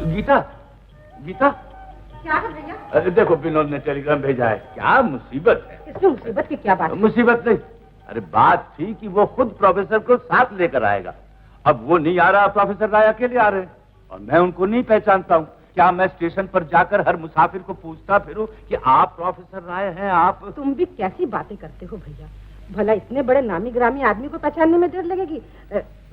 गीता, गीता क्या है भैया? देखो विनोद ने टेलीग्राम भेजा है। क्या मुसीबत है? इसमें मुसीबत की क्या बात है? मुसीबत नहीं, अरे बात थी कि वो खुद प्रोफेसर को साथ लेकर आएगा। अब वो नहीं आ रहा, प्रोफेसर राय अकेले आ रहे हैं और मैं उनको नहीं पहचानता हूँ। क्या मैं स्टेशन पर जाकर हर मुसाफिर को पूछता फिरूं कि आप प्रोफेसर राय हैं? आप तुम भी कैसी बातें करते हो भैया? भला इतने बड़े नामी ग्रामी आदमी को पहचानने में देर लगेगी?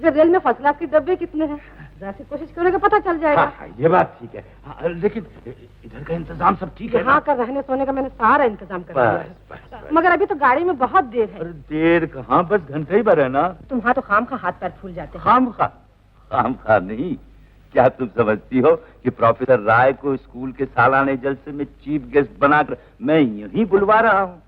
रेल में फर्स्ट क्लास के डब्बे कितने हैं? जरा सी कोशिश करोगे पता चल जाएगा। हाँ, ये बात ठीक है। हाँ, लेकिन इधर का इंतजाम सब ठीक है? यहाँ का रहने सोने का मैंने सारा इंतजाम कर दिया है। मगर अभी तो गाड़ी में बहुत देर है। देर कहाँ, बस घंटे ही भर है ना। तुम्हारा तो खाम खा हाथ पैर फूल जाते हैं। खाम खा नहीं। क्या तुम समझती हो कि प्रोफेसर राय को स्कूल के सालाने जलसे में चीफ गेस्ट बनाकर मैं यहीं बुलवा रहा हूँ?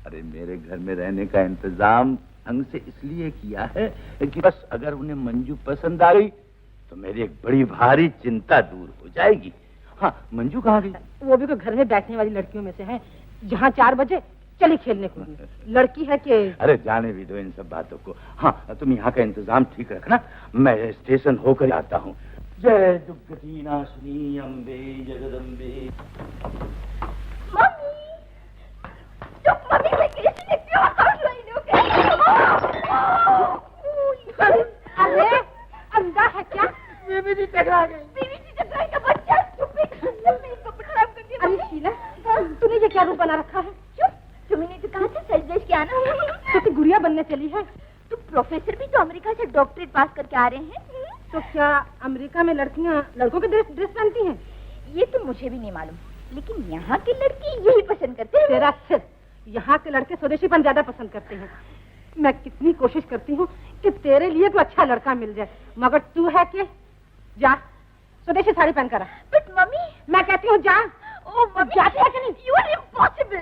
अरे मेरे घर में रहने का इंतजाम ढंग से इसलिए किया है कि बस अगर उन्हें मंजू पसंद आ गई तो मेरी एक बड़ी भारी चिंता दूर हो जाएगी। हाँ, मंजू कहाँ गई? वो भी तो घर में बैठने वाली लड़कियों में से है, जहाँ 4 बजे चली खेलने कूदने। लड़की है कि? अरे जाने भी दो इन सब बातों को। हाँ, तुम यहाँ का इंतजाम ठीक रखना, मैं स्टेशन होकर आता हूँ। जय दुर्गति नाशिनी अम्बे जगदम्बे। अरे अंधा है क्या? बीवी जी टकरा गई। बीवी जी टकराई का बच्चा। अरे शीला, तूने ये क्या रूप बना रखा है? क्यों? तुमने तो कहा था सज-धज के आना। तो गुड़िया बनने चली है? तो प्रोफेसर भी तो अमेरिका से डॉक्टरेट पास करके आ रहे हैं। तो क्या अमेरिका में लड़कियां लड़कों के ड्रेस पहनती हैं? ये तो मुझे भी नहीं मालूम, लेकिन यहाँ के लड़के यही पसंद करते हैं। तेरा सिर, यहाँ के लड़के स्वदेशीपन ज्यादा पसंद करते हैं। मैं कितनी कोशिश करती हूँ कि तेरे लिए कोई अच्छा लड़का मिल जाए, मगर तू है कि जा स्वदेशी साड़ी पहन कर आ। बट मम्मी, मैं कहती हूँ जा। ओ मम्मी, जाती है कि नहीं? You are impossible.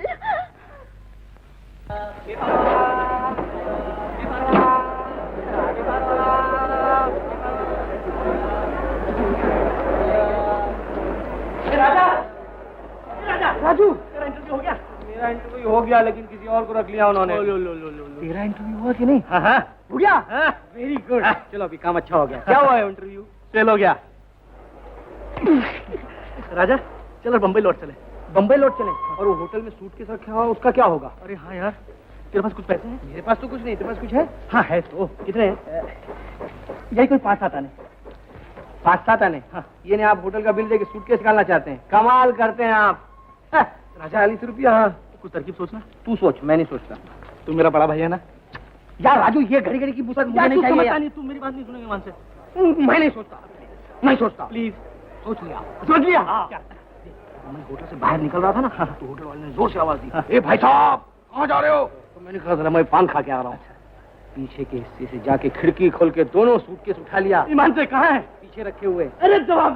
राजू, तेरा इंटरव्यू हो गया? मेरा इंटरव्यू हो गया, लेकिन किसी और को रख लिया उन्होंने। तेरा इंटरव्यू हुआ कि नहीं? हाँ, हो गया? Very good. चलो अभी काम अच्छा हो गया। क्या हुआ है इंटरव्यू? फेल हो गया। राजा, चलो बम्बई लौट चले। बम्बई लौट चले? और वो होटल में सूटकेस रखा हुआ, उसका क्या होगा? अरे हाँ यार, तेरे पास कुछ पैसे हैं? मेरे पास तो कुछ नहीं, तेरे पास कुछ है? हाँ है तो। कितने हैं? यही कोई 5-7 आने। 5-7 आने? हाँ। ये नहीं, आप होटल का बिल देके सूटकेस निकालना चाहते हैं? कमाल करते हैं आप। राजा 40 रुपया। हाँ, कुछ तरकीब सोचना। तू सोच, मैं नहीं सोचता। तू मेरा बड़ा भाई है ना? यार राजू, ये घड़ी घड़ी की पुस्तक मुझे नहीं चाहिए यार। तू मेरी बात नहीं सुनेगा मान से। मैं नहीं सोचता, नहीं सोचता। प्लीज सोच लिया। सोच लिया? मैं होटल से बाहर निकल रहा था ना, तो होटल वाले ने जोर से आवाज दी, ए भाई साहब, कहाँ जा रहे हो? तो मैंने कहा जरा मैं पान खा के आ रहा हूँ। पीछे के हिस्से से जाके खिड़की खोल के दोनों सूटकेस उठा लिया। ईमान से कहाँ है? पीछे रखे हुए। अरे जवाब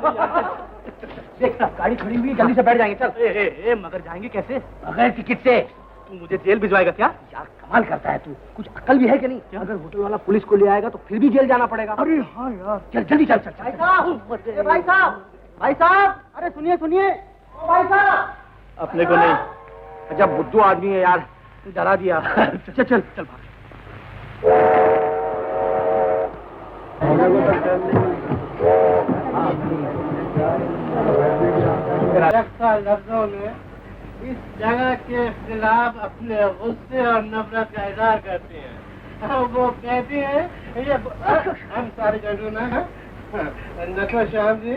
देखना, गाड़ी खड़ी हुई है, जल्दी से बैठ जाएंगे। चल। ए, मगर जाएंगे कैसे? बगैर टिकट से। तू मुझे जेल भिजवाएगा क्या? यार कमाल करता है तू, कुछ अकल भी है कि नहीं? अगर होटल वाला पुलिस को ले आएगा तो फिर भी जेल जाना पड़ेगा। अरे हाँ यार, चल जल्दी चल। भाई साहब, भाई साहब, अरे सुनिए सुनिए, भाई साहब। अपने को नहीं। अच्छा बुद्धू आदमी है यार, डरा दिया। चल चल चल भाग। लफ्जों में इस जगह के खिलाफ अपने गुस्से और नफरत का इजहार करते हैं। वो कहते हैं ये हम सारे जरूर नखो श्याम जी,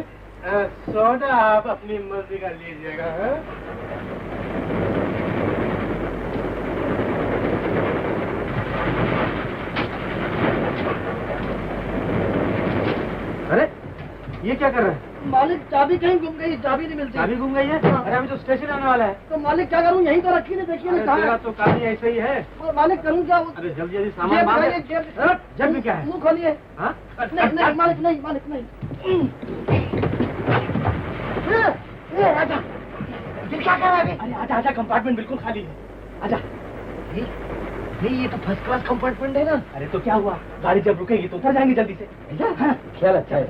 सोडा आप अपनी मर्जी का लीजिएगा। अरे ये क्या कर रहे हैं? मालिक चाबी कहीं गुम गई, चाबी नहीं मिलती। चाबी गुम गई है? अरे अभी तो स्टेशन आने वाला है। तो मालिक क्या करूं, यहीं तो रखी नहीं, देखिए ना कहाँ है। तो कहानी ऐसे ही है। मालिक करूं क्या? अरे जल्दी जल्दी सामान बांध। जब में क्या है? मुंह खोलिए। हाँ? नहीं मालिक नहीं, मालिक नहीं। राजा ये क्या कर रहा है? अरे आजा आजा, कंपार्टमेंट बिल्कुल खाली है। आजा। नहीं ये तो फर्स्ट क्लास कंपार्टमेंट है ना। अरे तो क्या हुआ, गाड़ी जब रुकेगी तो उतर जाएंगे जल्दी से। हाँ? ख्याल अच्छा है।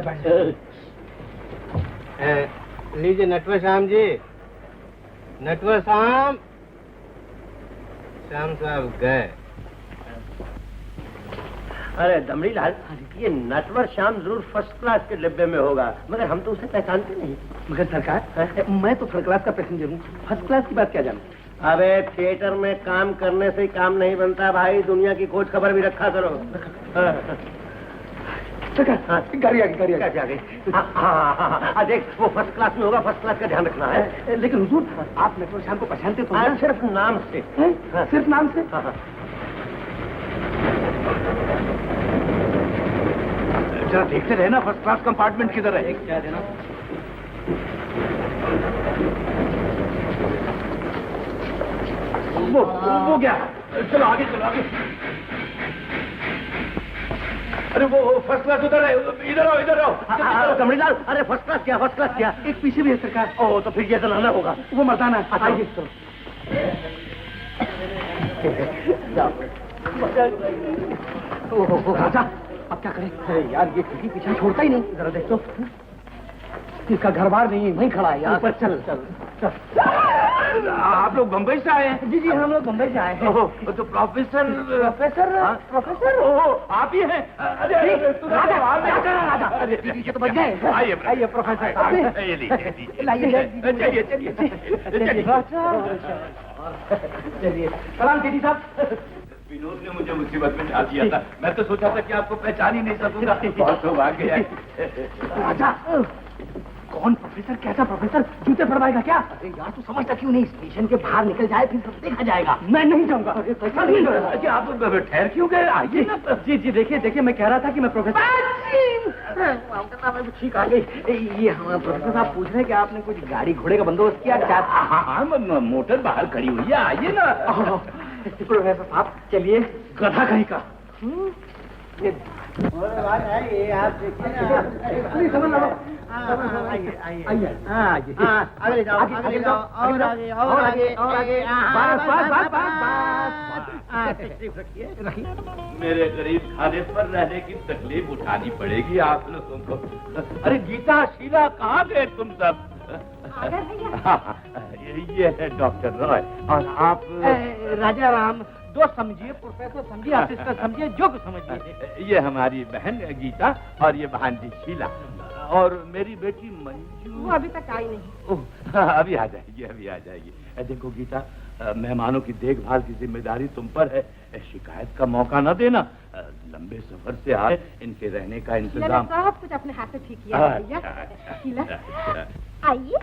लीजिए नटवर श्याम जी, नटवर श्याम साहब गए। अरे दमड़ी लाल, ये नटवर श्याम जरूर फर्स्ट क्लास के डिब्बे में होगा, मगर हम तो उसे पहचानते नहीं। मगर सरकार, मैं तो थर्ड क्लास का पैसेंजर हूँ, फर्स्ट क्लास की बात क्या जानूं? अरे थिएटर में काम करने से काम नहीं बनता भाई, दुनिया की खोज खबर भी रखा करो। गाड़ी आ गई। हाँ, देख वो फर्स्ट क्लास में होगा, फर्स्ट क्लास का ध्यान रखना है। लेकिन हुजूर, आप नटवर श्याम को पहचानते तो हैं? सिर्फ नाम से। सिर्फ नाम से? जरा देखते रहे ना फर्स्ट क्लास कंपार्टमेंट किधर है। क्या देना? वो क्या? चलो आगे चलो आगे। अरे वो फर्स्ट क्लास उधर है, इधर आओ। कमरीलाल, अरे फर्स्ट क्लास क्या? एक पीछे भी है सरकार। ओह, तो फिर ये जनाना होगा। वो मर्दाना है। आइए चलो। राजा, अब क्या करें? अरे यार, ये खिड़की पीछे छोड़ता ही नहीं। जरा देख तो, इसका घर बार नहीं है, वहीं खड़ा है यार। ऊपर चल। आप लोग बम्बई से आए हैं? जी, हम लोग बम्बई से आए हैं। तो प्रोफेसर ओह, आप ही हैं? राजा, पीछे तो बच गए। आइए प्रोफेसर साहब, चलिए। सलाम टीटी साहब। विनोद ने मुझे मुसीबत में डाल दिया था, मैं तो सोचा था कि आपको पहचान ही नहीं सकूंगा। बहुत सौभाग्य है। राजा, कौन प्रोफेसर? कैसा प्रोफेसर? जूते पड़वाएगा क्या? अरे यार, तू समझता क्यों नहीं? स्टेशन के बाहर निकल जाए, फिर सब देखा जाएगा। मैं नहीं जाऊंगा। आप ठहर क्यों गए? आइए ना। जी, देखिए, मैं कह रहा था कि मैं प्रोफेसर ठीक आ गई। ये हमारा प्रोफेसर साहब पूछ रहे हैं कि आपने कुछ गाड़ी घोड़े का बंदोबस्त किया क्या? हाँ, मोटर बाहर खड़ी हुई है, आइए ना। प्रोफेसर साहब चलिए। गधा कहीं का। आप देखिए ना, समझ लो। आइए। आगे जाओ, और आगे। बस। मेरे गरीब खाने पर रहने की तकलीफ उठानी पड़ेगी आप लोगों को। अरे गीता, शीला, कहाँ गए तुम सब? ये है डॉक्टर रॉय, और आप? राजा राम, दोस्त समझिए, प्रोफेसर समझिए, असिस्टेंट समझिए, जो कुछ समझिए। ये हमारी बहन गीता, और ये भांजी शीला, और मेरी बेटी मंजू। वो अभी तक आई नहीं। अभी आ जाएगी। देखो गीता, मेहमानों की देखभाल की जिम्मेदारी तुम पर है। शिकायत का मौका न देना। लंबे सफर से आए, इनके रहने का इंतजाम सब कुछ अपने हाथ से ठीक किया है भैया। आइए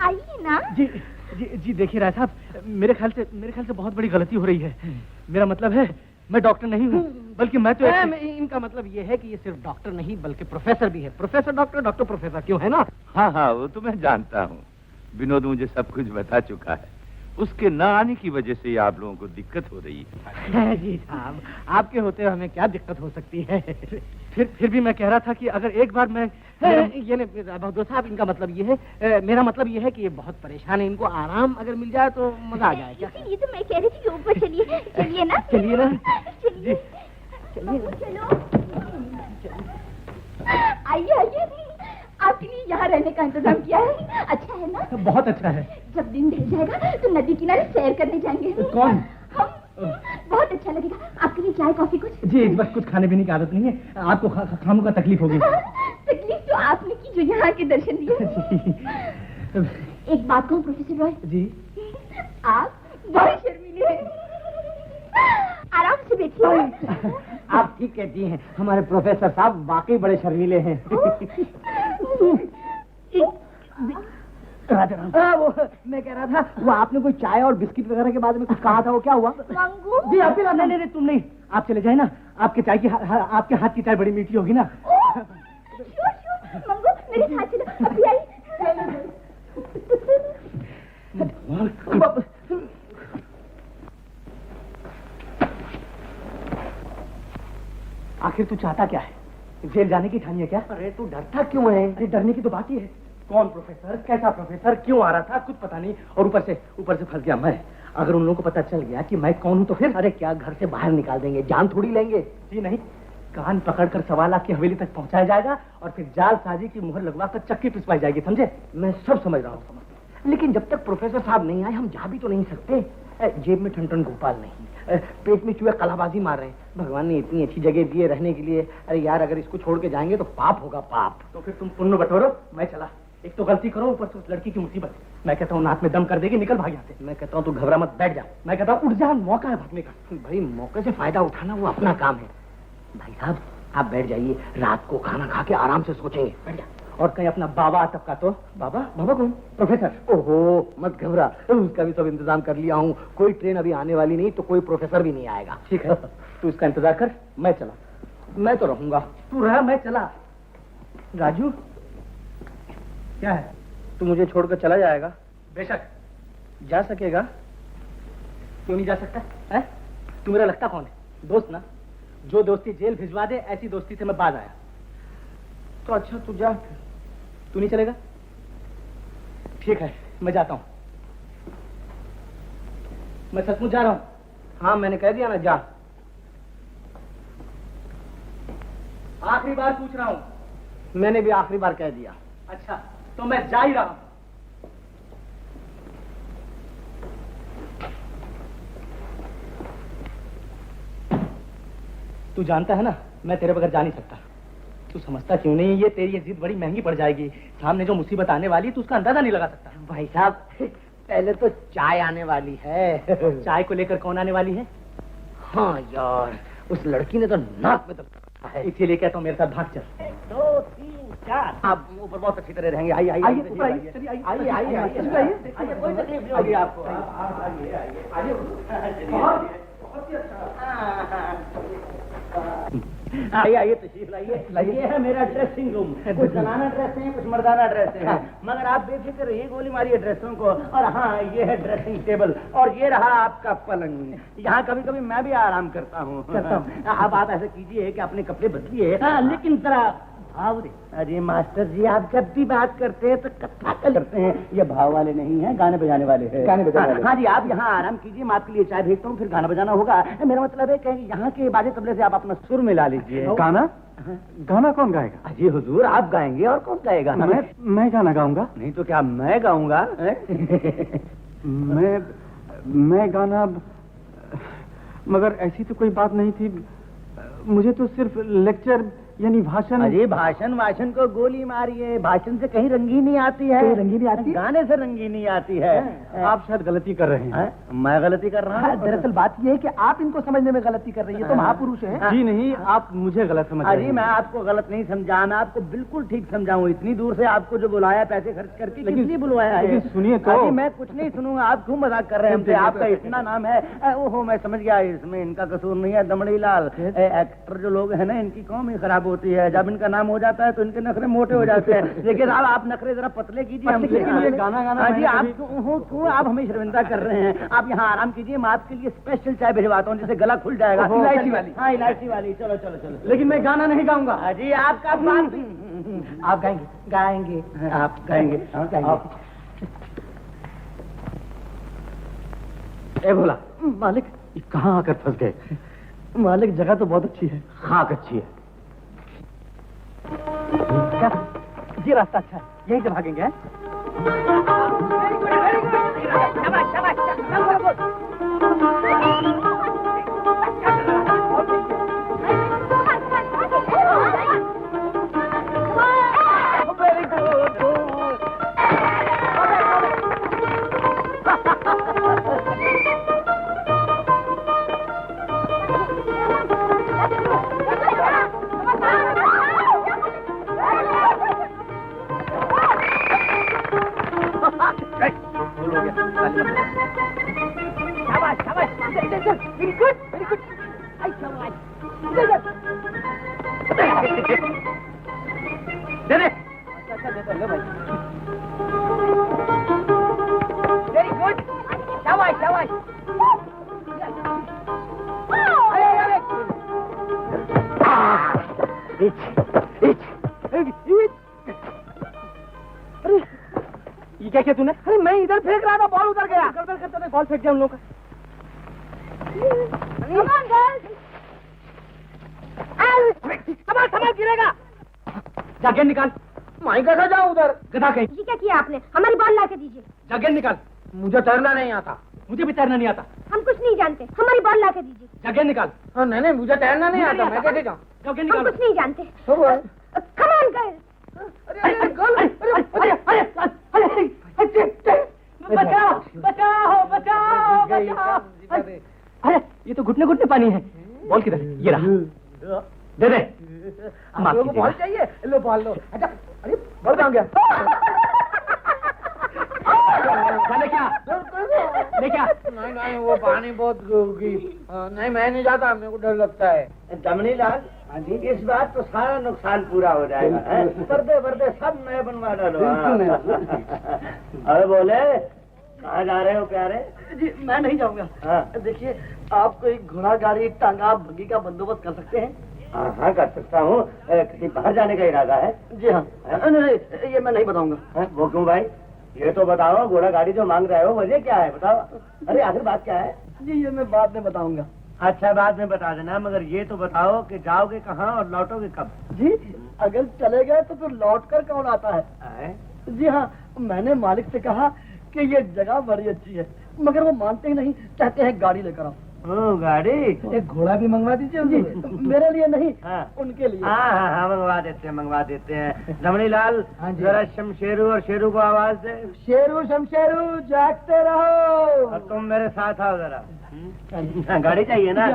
आइए ना। जी देखिए राय साहब, मेरे ख्याल से बहुत बड़ी गलती हो रही है। मेरा मतलब है, मैं डॉक्टर नहीं हूँ, बल्कि मैं तो इनका मतलब ये है कि ये सिर्फ डॉक्टर नहीं बल्कि प्रोफेसर भी है। प्रोफेसर डॉक्टर प्रोफेसर, क्यों है ना? हाँ, वो तो मैं जानता हूँ। विनोद मुझे सब कुछ बता चुका है। उसके न आने की वजह से आप लोगों को दिक्कत हो रही है। जी साहब, आपके होते हमें क्या दिक्कत हो सकती है? फिर भी मैं कह रहा था कि अगर एक बार मैं ये बहादुर साहब, इनका मतलब ये है, मेरा मतलब ये है कि ये बहुत परेशान है, इनको आराम अगर मिल जाए तो मजा आ जाए। क्या? ये तो मैं कह रही थी कि ऊपर चलिए ना। चलिए। चलो। आइए, आपके लिए यहाँ रहने का इंतजाम किया है। अच्छा है ना? बहुत अच्छा है। जब दिन ढल जाएगा तो नदी किनारे सैर करने जाएंगे। कौन? हम। बहुत अच्छा लगेगा। आपके लिए चाय कॉफी कुछ? जी, इस वक्त कुछ खाने पीने की आदत नहीं है, आपको खामों का तकलीफ होगी। तकलीफ तो आपने की जो यहाँ के दर्शन दिए। एक बात कहूँ प्रोफेसर रॉय जी, आप बहुत शर्मीले हैं। आराम से बैठिए। आप ठीक कहती हैं, हमारे प्रोफेसर साहब वाकई बड़े शर्मीले हैं। वो मैं कह रहा था, वो आपने कोई चाय और बिस्किट वगैरह के बारे में कुछ कहा था, वो क्या हुआ? मंगू? जी आप नहीं, तुम नहीं, आप चले जाए ना। आपके आपके हाथ की चाय बड़ी मीठी होगी ना। मंगू मेरे साथ चलो। अभी आई। आखिर तू चाहता क्या है? जेल जाने की ठानी है क्या? अरे तू डरता क्यों है? अरे डरने की तो बात ही है। कौन प्रोफेसर? कैसा प्रोफेसर? क्यों आ रहा था? कुछ पता नहीं, और ऊपर से फंस गया मैं। अगर उन लोगों को पता चल गया कि मैं कौन हूं तो फिर? अरे क्या घर से बाहर निकाल देंगे, जान थोड़ी लेंगे। जी नहीं, कान पकड़कर 1.25 लाख की हवेली तक पहुंचाया जाएगा और फिर जाल साजी की मुहर लगवा कर चक्की पिसवाई जाएगी, समझे? मैं सब समझ रहा हूँ, लेकिन जब तक प्रोफेसर साहब नहीं आए हम जा भी तो नहीं सकते। जेब में ठन गोपाल नहीं, पेट में चूहे कलाबाजी मार रहे हैं। भगवान ने इतनी अच्छी जगह दी है रहने के लिए। अरे यार, अगर इसको छोड़ के जाएंगे तो पाप होगा, पाप। तो फिर तुम पुण्य बटोरो, मैं चला। एक तो गलती करो, ऊपर से उस लड़की की मुसीबत। मैं कहता हूँ नाक में दम कर देगी, निकल भाग यहाँ से। मैं कहता हूँ तू घबरा मत, बैठ जा। मैं कहता हूँ उठ जा, मौका है भागने का। भाई मौके से फायदा उठाना वो अपना काम है। भाई साहब आप बैठ जाइए, रात को खाना खा के आराम से सोचेंगे, बैठ जा। और कहीं अपना बाबा अटपका तो। बाबा? बाबा कौन? प्रोफेसर। ओहो मत घबरा, उसका भी सब इंतजाम कर लिया हूँ। कोई ट्रेन अभी आने वाली नहीं तो कोई प्रोफेसर भी नहीं आएगा। ठीक है, तू इसका इंतजार कर, मैं चला। मैं तो रहूंगा, तू रह, मैं चला। राजू क्या है, तू मुझे छोड़कर चला जाएगा? बेशक। जा सकेगा? क्यों नहीं जा सकता है? तू मेरा लगता कौन है? दोस्त ना। जो दोस्ती जेल भिजवा दे, ऐसी दोस्ती से मैं बाज आया। तो अच्छा तू जा, तू नहीं चलेगा? ठीक है, मैं जाता हूं। मैं सचमुच जा रहा हूं। हाँ मैंने कह दिया ना, जा। आखिरी बार पूछ रहा हूं। मैंने भी आखिरी बार कह दिया। अच्छा तो मैं जा ही रहा हूं। तू जानता है ना, मैं तेरे बगैर जा नहीं सकता। तू समझता क्यों नहीं? ये तेरी जिद बड़ी महंगी पड़ जाएगी। सामने जो मुसीबत आने वाली है, तू उसका अंदाजा नहीं लगा सकता। भाई साहब पहले तो चाय आने वाली है। चाय को लेकर कौन आने वाली है? हाँ यार, उस लड़की ने तो नाक में दबा है। इसीलिए कहता हूँ मेरे साथ भाग चल। 1 2 3 4। आप ऊपर बहुत अच्छी तरह रहेंगे। आइए आइए आइए आइए आइए आइए, कोई तकलीफ नहीं होगी आपको। आइए आइए तशरीफ लाइए। ये है मेरा ड्रेसिंग रूम। कुछ जनाना ड्रेस है, कुछ मर्दाना ड्रेस है, मगर आप बेफिक्र रहिए, गोली मारिए ड्रेसों को। और हाँ, ये है ड्रेसिंग टेबल और ये रहा आपका पलंग। यहाँ कभी कभी मैं भी आराम करता हूँ। अब आप ऐसे कीजिए कि अपने कपड़े बदलिए, लेकिन जरा भाव दे। अरे मास्टर जी, आप जब भी बात करते हैं तो कथा करते हैं। ये भाव वाले नहीं है, गाने बजाने वाले हैं। गाने बजाने वाले। हाँ जी, आप यहाँ आराम कीजिए, मैं आपके लिए चाय भेजता हूँ, फिर गाना बजाना होगा। मेरा मतलब है कि यहाँ के बाजे तबले से आप अपना सुर मिला लीजिए। गाना? गाना कौन गाएगा? अजी हुजूर, आप गाएंगे और कौन गाएगा? मैं गाना गाऊंगा? नहीं तो क्या मैं गाऊंगा? मैं गाना, मगर ऐसी तो कोई बात नहीं थी। मुझे तो सिर्फ लेक्चर यानी भाषण। अरे भाषण को गोली मारिए, भाषण से कहीं रंगीनी आती है। रंगीनी आती है? गाने से रंगीनी आती है। आप शायद गलती कर रहे हैं। मैं गलती कर रहा हूँ? दरअसल बात यह है कि आप इनको समझने में गलती कर रही है। तो महापुरुष है। जी नहीं, आप मुझे गलत समझ रहे हैं। अरे मैं आपको गलत नहीं समझा, मैं आपको बिल्कुल ठीक समझाऊं। इतनी दूर से आपको जो बुलाया, पैसे खर्च करके, किस लिए बुलवाया है? सुनिए तो। मैं कुछ नहीं सुनूंगा, आप क्यों मजाक कर रहे हैं हमसे? आपका इतना नाम है। ओहो मैं समझ गया, इसमें इनका कसूर नहीं है। दमड़ी लाल एक्टर जो लोग हैं ना, इनकी कौम ही खराब होती है। जब इनका नाम हो जाता है तो इनके नखरे मोटे हो जाते हैं। लेकिन आप नखरे जरा पतले कीजिए हमसे। ये गाना गाना। जी आप क्यों आप हमें शर्मिंदा कर रहे हैं? आप यहाँ आराम कीजिए, मैं आपके लिए स्पेशल चाय भिजवाता हूँ जिससे गला खुल जाएगा। इलायची वाली? हाँ इलायची वाली। चलो चलो चलो। लेकिन मैं गाना नहीं गाऊंगा। जी आपका बात। आप गाएंगे? गाएंगे। आप गाएंगे? ए भोला मालिक, कहाँ आकर फंस गए? मालिक जगह तो बहुत अच्छी है। खाक अच्छी है। क्या? ये रास्ता अच्छा है, यहीं से भागेंगे। Very good. ये क्या किया तूने? अरे मैं इधर फेंक रहा था, बॉल उधर गया। गड़बड़ करते थे, बॉल फेंक दिया उन लोगों का। सामान गिरेगा। जाके निकाल। मैं कैसा जाऊं उधर? गधा कहीं। ये क्या किया आपने? हमारी बॉल ला के दीजिए। जाके निकाल। मुझे तैरना नहीं आता। मुझे भी तैरना नहीं आता। हम कुछ नहीं जानते, हमारी बॉल ला के दीजिए। जगह निकाल। नहीं नहीं, मुझे तैरना नहीं आता, मैं कैसे जाऊँ? जगह हम निकाल। कुछ नहीं जानते। तो बोल। Come on girl. बचाओ बचाओ बचाओ बचाओ। अरे ये तो घुटने घुटने पानी है। बॉल किधर है? ये रहा, दे दे। माफ कीजिएगा। बॉल चाहिए? लो बॉल लो। अच्छा, अरे बॉल कहाँ गया? ले क्या? ले क्या? नहीं नहीं, वो पानी बहुत होगी। नहीं, मैं नहीं जाता, मेरे को डर लगता है। दमनी लाल, इस बार तो सारा नुकसान पूरा हो जाएगा। पर्दे वर्दे सब नए बनवा डालो। अरे बोले, कहाँ जा रहे हो प्यारे? जी मैं नहीं जाऊंगा। हाँ। देखिए, आप कोई घोड़ा गाड़ी टांगा बग्गी का बंदोबस्त कर सकते हैं? हाँ कर सकता हूँ। किसी बाहर जाने का इरादा है? जी हाँ। नहीं, ये मैं नहीं बताऊंगा। वो क्यों भाई? ये तो बताओ, घोड़ा गाड़ी जो मांग रहे हो वजह क्या है, बताओ। अरे आखिर बात क्या है? जी ये मैं बाद में बताऊंगा। अच्छा, बाद में बता देना, मगर ये तो बताओ कि जाओगे कहाँ और लौटोगे कब? जी अगर चले गए तो फिर लौट कर कौन आता है? जी हाँ, मैंने मालिक से कहा कि ये जगह बड़ी अच्छी है, मगर वो मानते ही नहीं, कहते हैं गाड़ी लेकर आओ। ओ गाड़ी? एक घोड़ा भी मंगवा दीजिए। जी मेरे लिए नहीं, हाँ। उनके लिए। हाँ मंगवा देते हैं। रमणी लाल, हाँ जी। जरा शमशेरू और शेरू को आवाज दे। शेरू शमशेरू जागते रहो। और तुम मेरे साथ आओ जरा। गाड़ी चाहिए ना?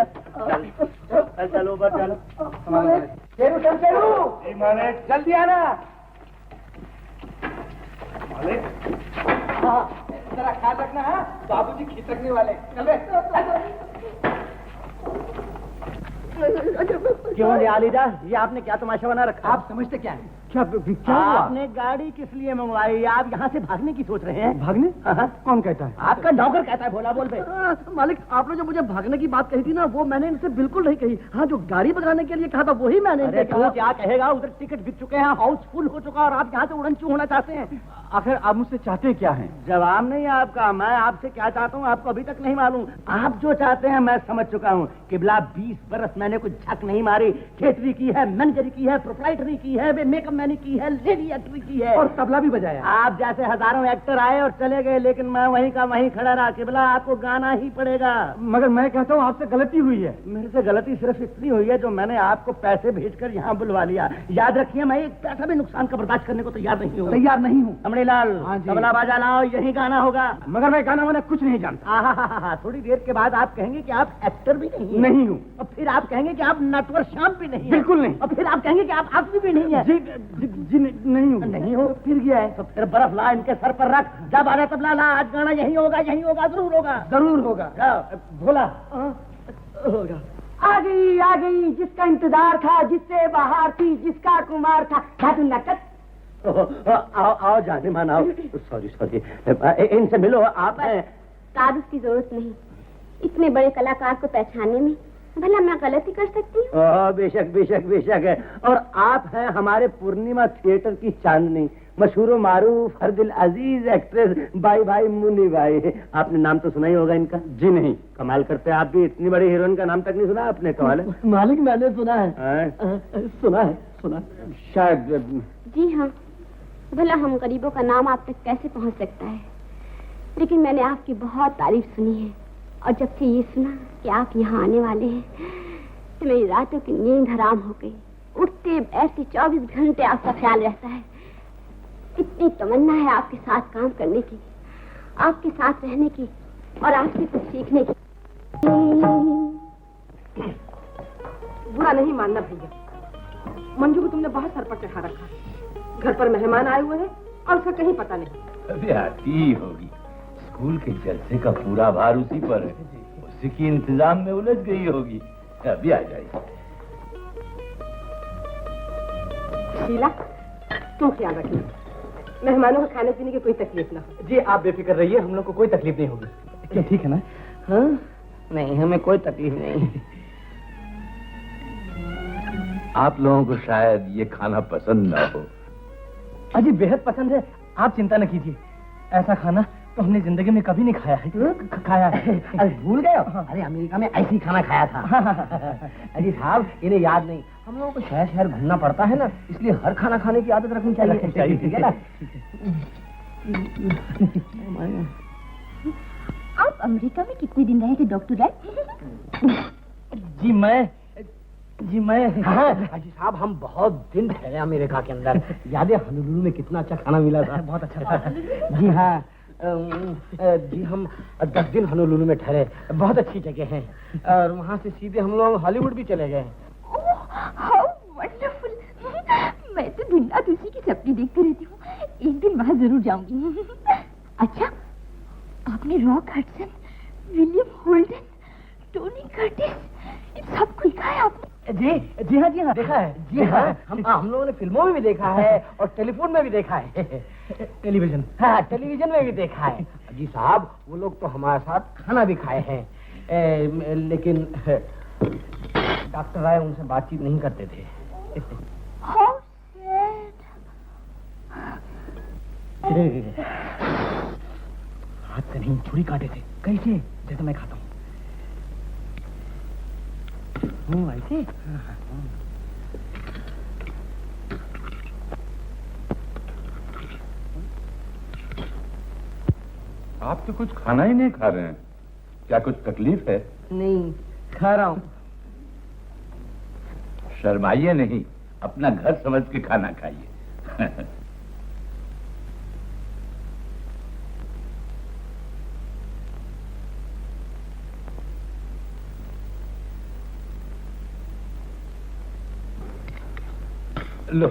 चलो ऊपर चलो। शेरू शमशेरू जल्दी आना। हाँ, जरा ख्याल रखना है, बाबूजी खिसकने वाले। क्यों आलिदा, ये आपने क्या तमाशा बना रखा? आप समझते क्या है? क्या आपने गाड़ी किस लिए मंगवाई? आप यहाँ से भागने की सोच रहे हैं? भागने? हाँ। कौन कहता है? आपका नौकर कहता है, भोला बोल पे। मालिक, आपने जो मुझे भागने की बात कही थी ना, वो मैंने इनसे बिल्कुल नहीं कही। हाँ, जो गाड़ी भगाने के लिए कहा था वही मैंने अरे इनसे तू कहा। क्या कहेगा? उधर टिकट बिक चुके हैं, हाउस फुल हो चुका, और आप यहाँ से उड़नचू होना चाहते हैं। आखिर आप मुझसे चाहते क्या हैं? जवाब नहीं आपका। मैं आपसे क्या चाहता हूँ आपको अभी तक नहीं मालूम। आप जो चाहते हैं मैं समझ चुका हूँ। किबला 20 बरस मैंने कुछ झक नहीं मारी। खेतरी की है, मैनेजरी की है, प्रोप्राइटरी की है, मेकअप मैनी की है, लेडी एक्टरी की है, और तबला भी बजाया। आप जैसे हजारों एक्टर आए और चले गए, लेकिन मैं वहीं का वहीं खड़ा रहा। किबला आपको गाना ही पड़ेगा। मगर मैं कहता हूँ आपसे गलती हुई है। मेरे से गलती सिर्फ इतनी हुई है जो मैंने आपको पैसे भेजकर यहाँ बुलवा लिया। याद रखिए, मैं एक पैसा भी नुकसान का बर्दाश्त करने को तैयार नहीं हूँ। तैयार नहीं हूँ। रमणी लाल, हाँ जी। तबला बाजा लाओ, यही गाना होगा। मगर मैं गाना वाना कुछ नहीं जानता। आहा, थोड़ी देर के बाद आप कहेंगे कि आप एक्टर भी नहीं हैं। नहीं हूँ। और फिर आप कहेंगे कि आप नटवर श्याम भी नहीं हैं। बिल्कुल नहीं। और फिर आप कहेंगे कि आप आदमी भी नहीं है। जी नहीं हूँ। नहीं हो? फिर गया है तो फिर बर्फ ला इनके सर पर रख। जब आना तबला ला, आज गाना यही होगा, यही होगा, जरूर होगा। जरूर होगा। भोला होगा। आ गई जिसका इंतजार था, जिससे बाहर थी, जिसका कुमार था, जादू नकद। आओ जाने मान आओ। सॉरी इनसे मिलो। आप हैं? कागज की जरूरत नहीं, इतने बड़े कलाकार को पहचानने में भला मैं गलती कर सकती हूँ? बेशक है। और आप हैं हमारे पूर्णिमा थिएटर की चांदनी, मशहूर मारूफ हर दिल अजीज एक्ट्रेस भाई मुन्नी भाई। आपने नाम तो सुना ही होगा इनका? जी नहीं। कमाल करते हैं आप भी, इतनी बड़ी हीरोइन का नाम तक नहीं सुना आपने? कमाल है। मालिक, मैंने सुना है। सुना शायद। जी हाँ, भला हम गरीबों का नाम आप तक कैसे पहुँच सकता है? लेकिन मैंने आपकी बहुत तारीफ सुनी है, और जब से ये सुना कि आप यहाँ आने वाले हैं तो मेरी रातों की नींद हराम हो गई। उठते बैठते 24 घंटे आपका ख्याल रहता है। इतनी तमन्ना है आपके साथ काम करने की, आपके साथ रहने की, और आपसे कुछ सीखने की। बुरा नहीं मानना भैया, मंजू को तुमने बहुत सर पर चढ़ा रखा। घर पर मेहमान आए हुए हैं और उसका कहीं पता नहीं। अभी आती ही होगी। स्कूल के जलसे का पूरा भार उसी पर है, उसी की इंतजाम में उलझ गई होगी। अभी आ जाएगी। शीला, तुम ख्याल रखना, मेहमानों को खाने पीने की कोई तकलीफ ना हो। जी आप बेफिक्र रहिए, हम लोग को कोई तकलीफ नहीं होगी। क्या ठीक है ना? हाँ? नहीं, हमें कोई तकलीफ नहीं। आप लोगों को शायद ये खाना पसंद ना हो। अजी बेहद पसंद है, आप चिंता न कीजिए। ऐसा खाना तो हमने जिंदगी में कभी नहीं खाया है। खाया है। अरे भूल गए हो? अरे अमेरिका में ऐसी खाना खाया था। अजी साहब, इन्हें याद नहीं। हम लोगों को शहर शहर घूमना पड़ता है ना, इसलिए हर खाना खाने की आदत रखनी चाहिए। ठीक है ना? आप आप अमेरिका में कितने दिन रहे थे डॉक्टर राय? जी मैं हाँ हाजी साहब, हम बहुत दिन ठहरे अमेरिका के अंदर। याद है हनुलुलु में कितना अच्छा खाना मिला था? बहुत अच्छा था। जी हाँ जी, हम 10 दिन हनुलुलु में ठहरे। बहुत अच्छी जगह है और वहाँ से सीधे हम लोग हॉलीवुड भी चले गए। How wonderful. मैं तो दिन रात उसी की सपनी देखती रहती हूँ, एक दिन वहाँ जरूर जाऊंगी। अच्छा, आपने Rock Hudson, William Holden, Tony Curtis, इन सबको देखा है आपने? जी हाँ देखा है। जी हाँ, हम लोगों ने फिल्मों में भी देखा है और टेलीफोन में भी देखा है। टेलीविजन? हाँ, टेलीविजन में भी देखा है। जी साहब, वो लोग तो हमारे साथ खाना भी खाए हैं, लेकिन डॉक्टर राय उनसे बातचीत नहीं करते थे। हाथ से नहीं, छुरी काटे थे। कैसे? जैसे मैं खाता हूँ। ऐसे? आप तो कुछ खाना ही नहीं खा रहे हैं, क्या कुछ तकलीफ है? नहीं, खा रहा हूँ। शर्माइए नहीं, अपना घर समझ के खाना खाइए। लो,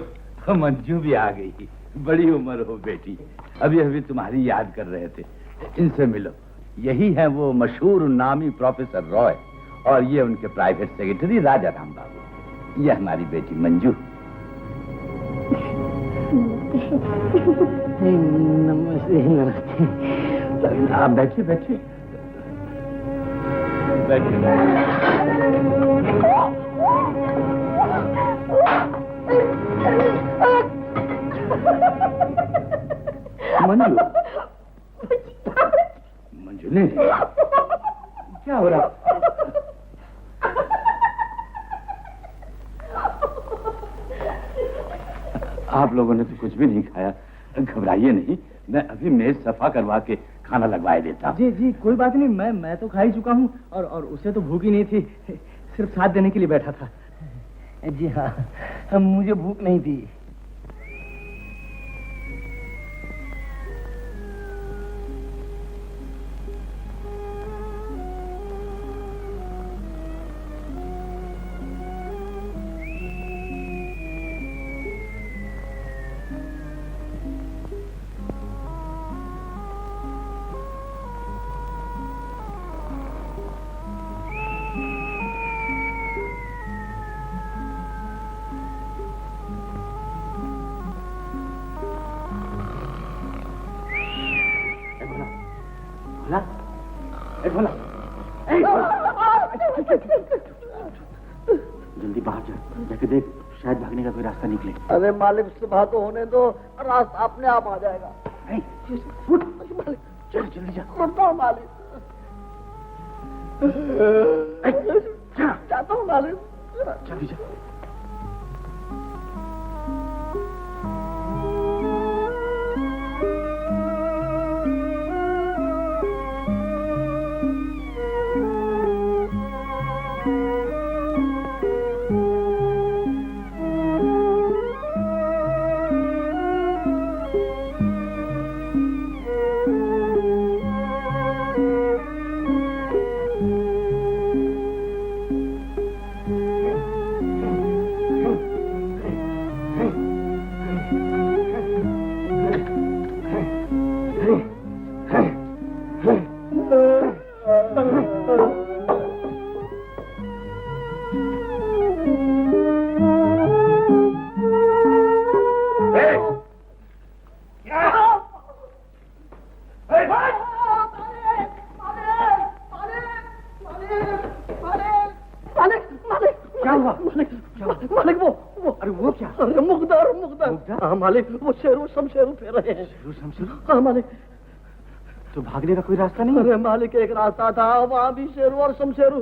मंजू भी आ गई। बड़ी उम्र हो बेटी, अभी अभी तुम्हारी याद कर रहे थे। इनसे मिलो, यही है वो मशहूर नामी प्रोफेसर रॉय और ये उनके प्राइवेट सेक्रेटरी राजा राम बाबू। ये हमारी बेटी मंजू। नमस्ते। नमस्ते। आप बैठिए बैठिए बैठिए। मंजू, मंजू ने क्या हो रहा? आप लोगों ने तो कुछ भी नहीं खाया, घबराइए नहीं, मैं अभी मेज सफा करवा के खाना लगवाए देता। जी कोई बात नहीं, मैं तो खा ही चुका हूँ और उसे तो भूख ही नहीं थी, सिर्फ साथ देने के लिए बैठा था। जी हाँ, मुझे भूख नहीं थी। जल्दी बाहर जा, जाके देख, शायद भागने का कोई रास्ता निकले। अरे मालिक, सुबह तो होने दो, रास्ता अपने आप आ जाएगा। चल जल्दी जा। मालिक, जाता हूँ मालिक। जल्दी जा। मालिक, वो शेरू शमशेरू फेर रहे हैं। शेरू शमशेरू? हाँ मालिक। तो भागने का कोई रास्ता नहीं? अरे मालिक, एक रास्ता था, वहाँ भी शेरू और शमशेरू।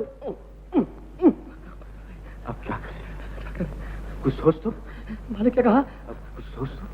अब क्या करें? कुछ सोच तो। मालिक क्या कहा? अब कुछ सोच तो।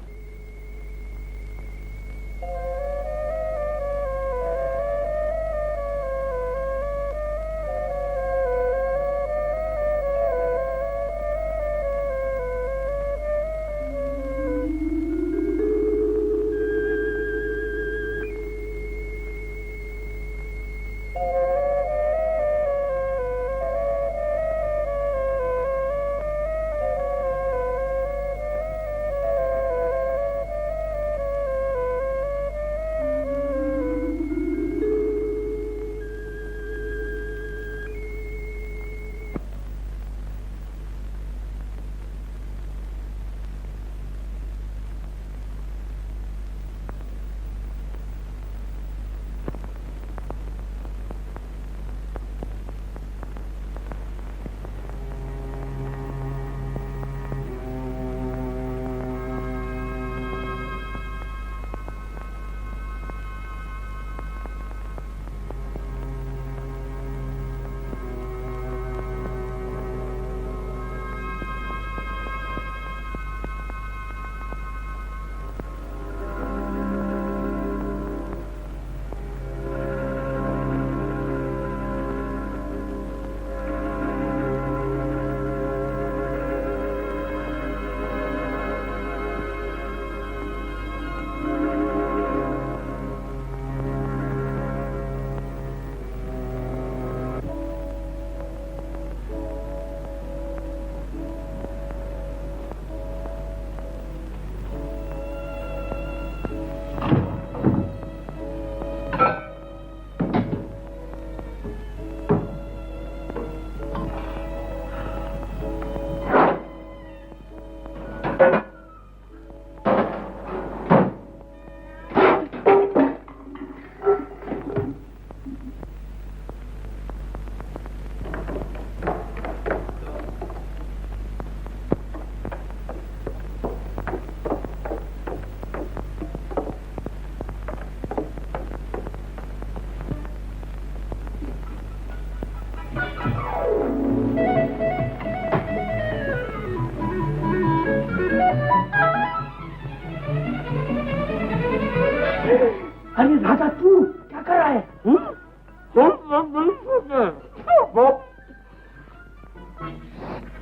अरे राजा तू क्या कर रहा है?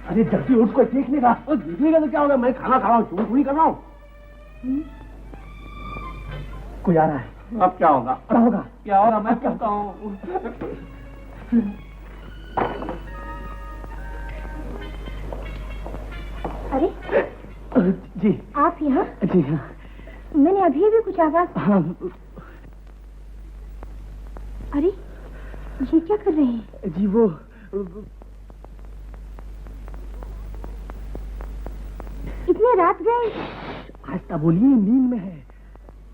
अरे जल्दी उठ, कोई देख लेगा। और देखने का तो क्या होगा, मैं खाना खा रहा हूँ, चूड़ थोड़ी कर रहा हूँ। कोई आ रहा है। अब क्या होगा? क्या होगा? क्या होगा मैं कहता हूँ। अरे जी आप यहाँ? जी हाँ। मैंने अभी भी कुछ आवाज। हाँ अरे ये क्या कर रहे हैं? जी वो इतने रात गए? आस्था बोलिए, नींद में है।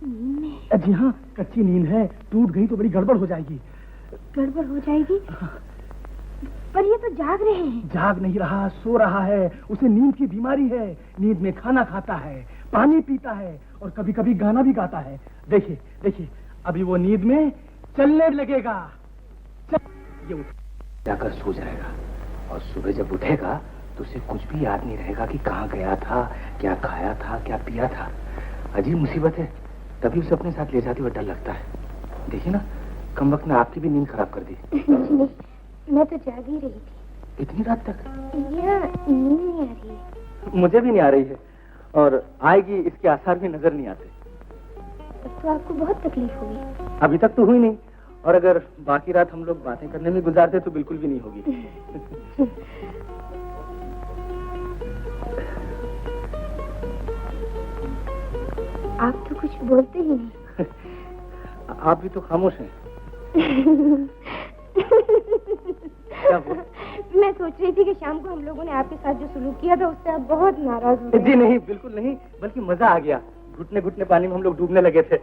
नींद में? जी हाँ, कच्ची नींद है, टूट गई तो बड़ी गड़बड़ हो जाएगी। गड़बड़ हो जाएगी? पर ये तो जाग रहे हैं। जाग नहीं रहा, सो रहा है। उसे नींद की बीमारी है। नींद में खाना खाता है, पानी पीता है और कभी कभी गाना भी गाता है। देखिए देखिए, अभी वो नींद में चलने लगेगा। ये उठ जाकर सो जाएगा और सुबह जब उठेगा तो उसे कुछ भी याद नहीं रहेगा कि कहाँ गया था, क्या खाया था, क्या पिया था। अजीब मुसीबत है। तभी उसे अपने साथ ले जाते हुए डर लगता है। देखिए ना, कम वक्त में आपकी भी नींद खराब कर दी। नहीं, मैं तो जाग ही रही थी। इतनी रात तक? नींद नहीं आ रही है। मुझे भी नहीं आ रही है और आएगी इसके आसार भी नजर नहीं आते। तब तो आपको बहुत तकलीफ होगी। अभी तक तो हुई नहीं, और अगर बाकी रात हम लोग बातें करने में गुजारते तो बिल्कुल भी नहीं होगी। आप तो कुछ बोलते ही नहीं। आप भी तो खामोश हैं। क्या बोल? मैं सोच रही थी कि शाम को हम लोगों ने आपके साथ जो सलूक किया था उससे आप बहुत नाराज हो गए। जी नहीं, बिल्कुल नहीं, बल्कि मजा आ गया। घुटने घुटने पानी में हम लोग डूबने लगे थे।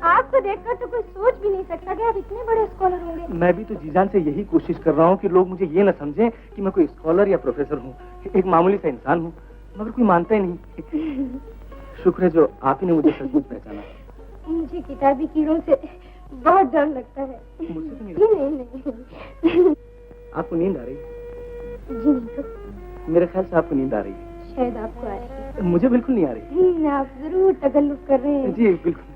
आपको देखकर तो कोई सोच भी नहीं सकता कि आप इतने बड़े स्कॉलर होंगे। मैं भी तो जीजान से यही कोशिश कर रहा हूँ कि लोग मुझे ये न समझें कि मैं कोई स्कॉलर या प्रोफेसर हूँ। एक मामूली सा इंसान हूँ, मगर कोई मानता ही नहीं। शुक्र है जो आप ही ने मुझे सचमुच पहचाना। मुझे किताबी कीड़ों से बहुत डर लगता है। मुझसे तो नहीं नहीं। आपको नींद आ रही? जी नहीं तो मेरे ख्याल से आपको नींद आ रही है। शायद आपको आ रही है। मुझे बिल्कुल नहीं आ रही। आप जरूर तकल्लुफ कर रहे हैं। जी बिल्कुल।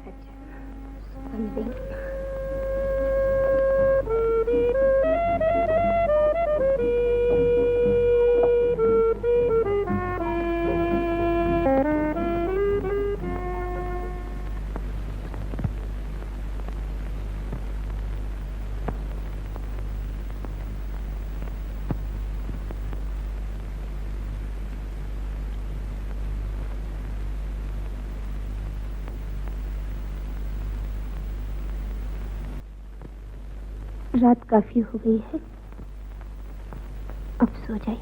रात काफी हो गई है, अब सो जाइए।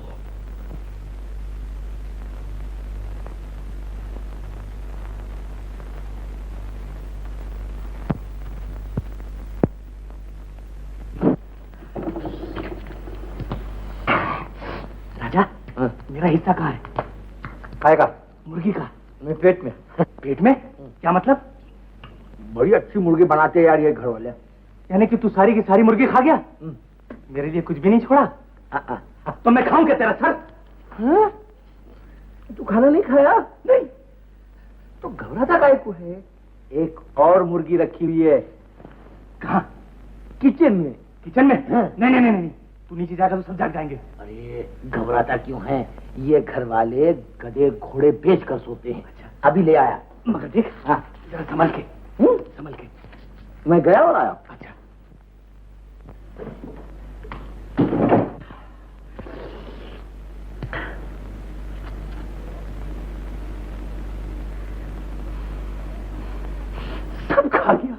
राजा, मेरा हिस्सा कहाँ है? खाएगा? मुर्गी का। मेरे पेट में। पेट में? क्या मतलब? बड़ी अच्छी मुर्गी बनाते हैं यार ये घर वाले। यानी कि तू सारी की सारी मुर्गी खा गया? मेरे लिए कुछ भी नहीं छोड़ा? तो मैं खाऊं क्या तेरा सर? हाँ? तू खाना नहीं खाया? नहीं। तो घबराता काहे को है? एक और मुर्गी रखी हुई है। कहाँ? किचन में। किचन में? हाँ। नहीं, तू नीचे जाकर तो सब जाग जाएंगे। अरे घबराता क्यों है? ये घर वाले गधे घोड़े बेच कर सोते हैं। अच्छा। अभी ले आया। मगर देख, हाँ जरा संभल के, संभल के। मैं गया और आया। अच्छा। सब खा गया।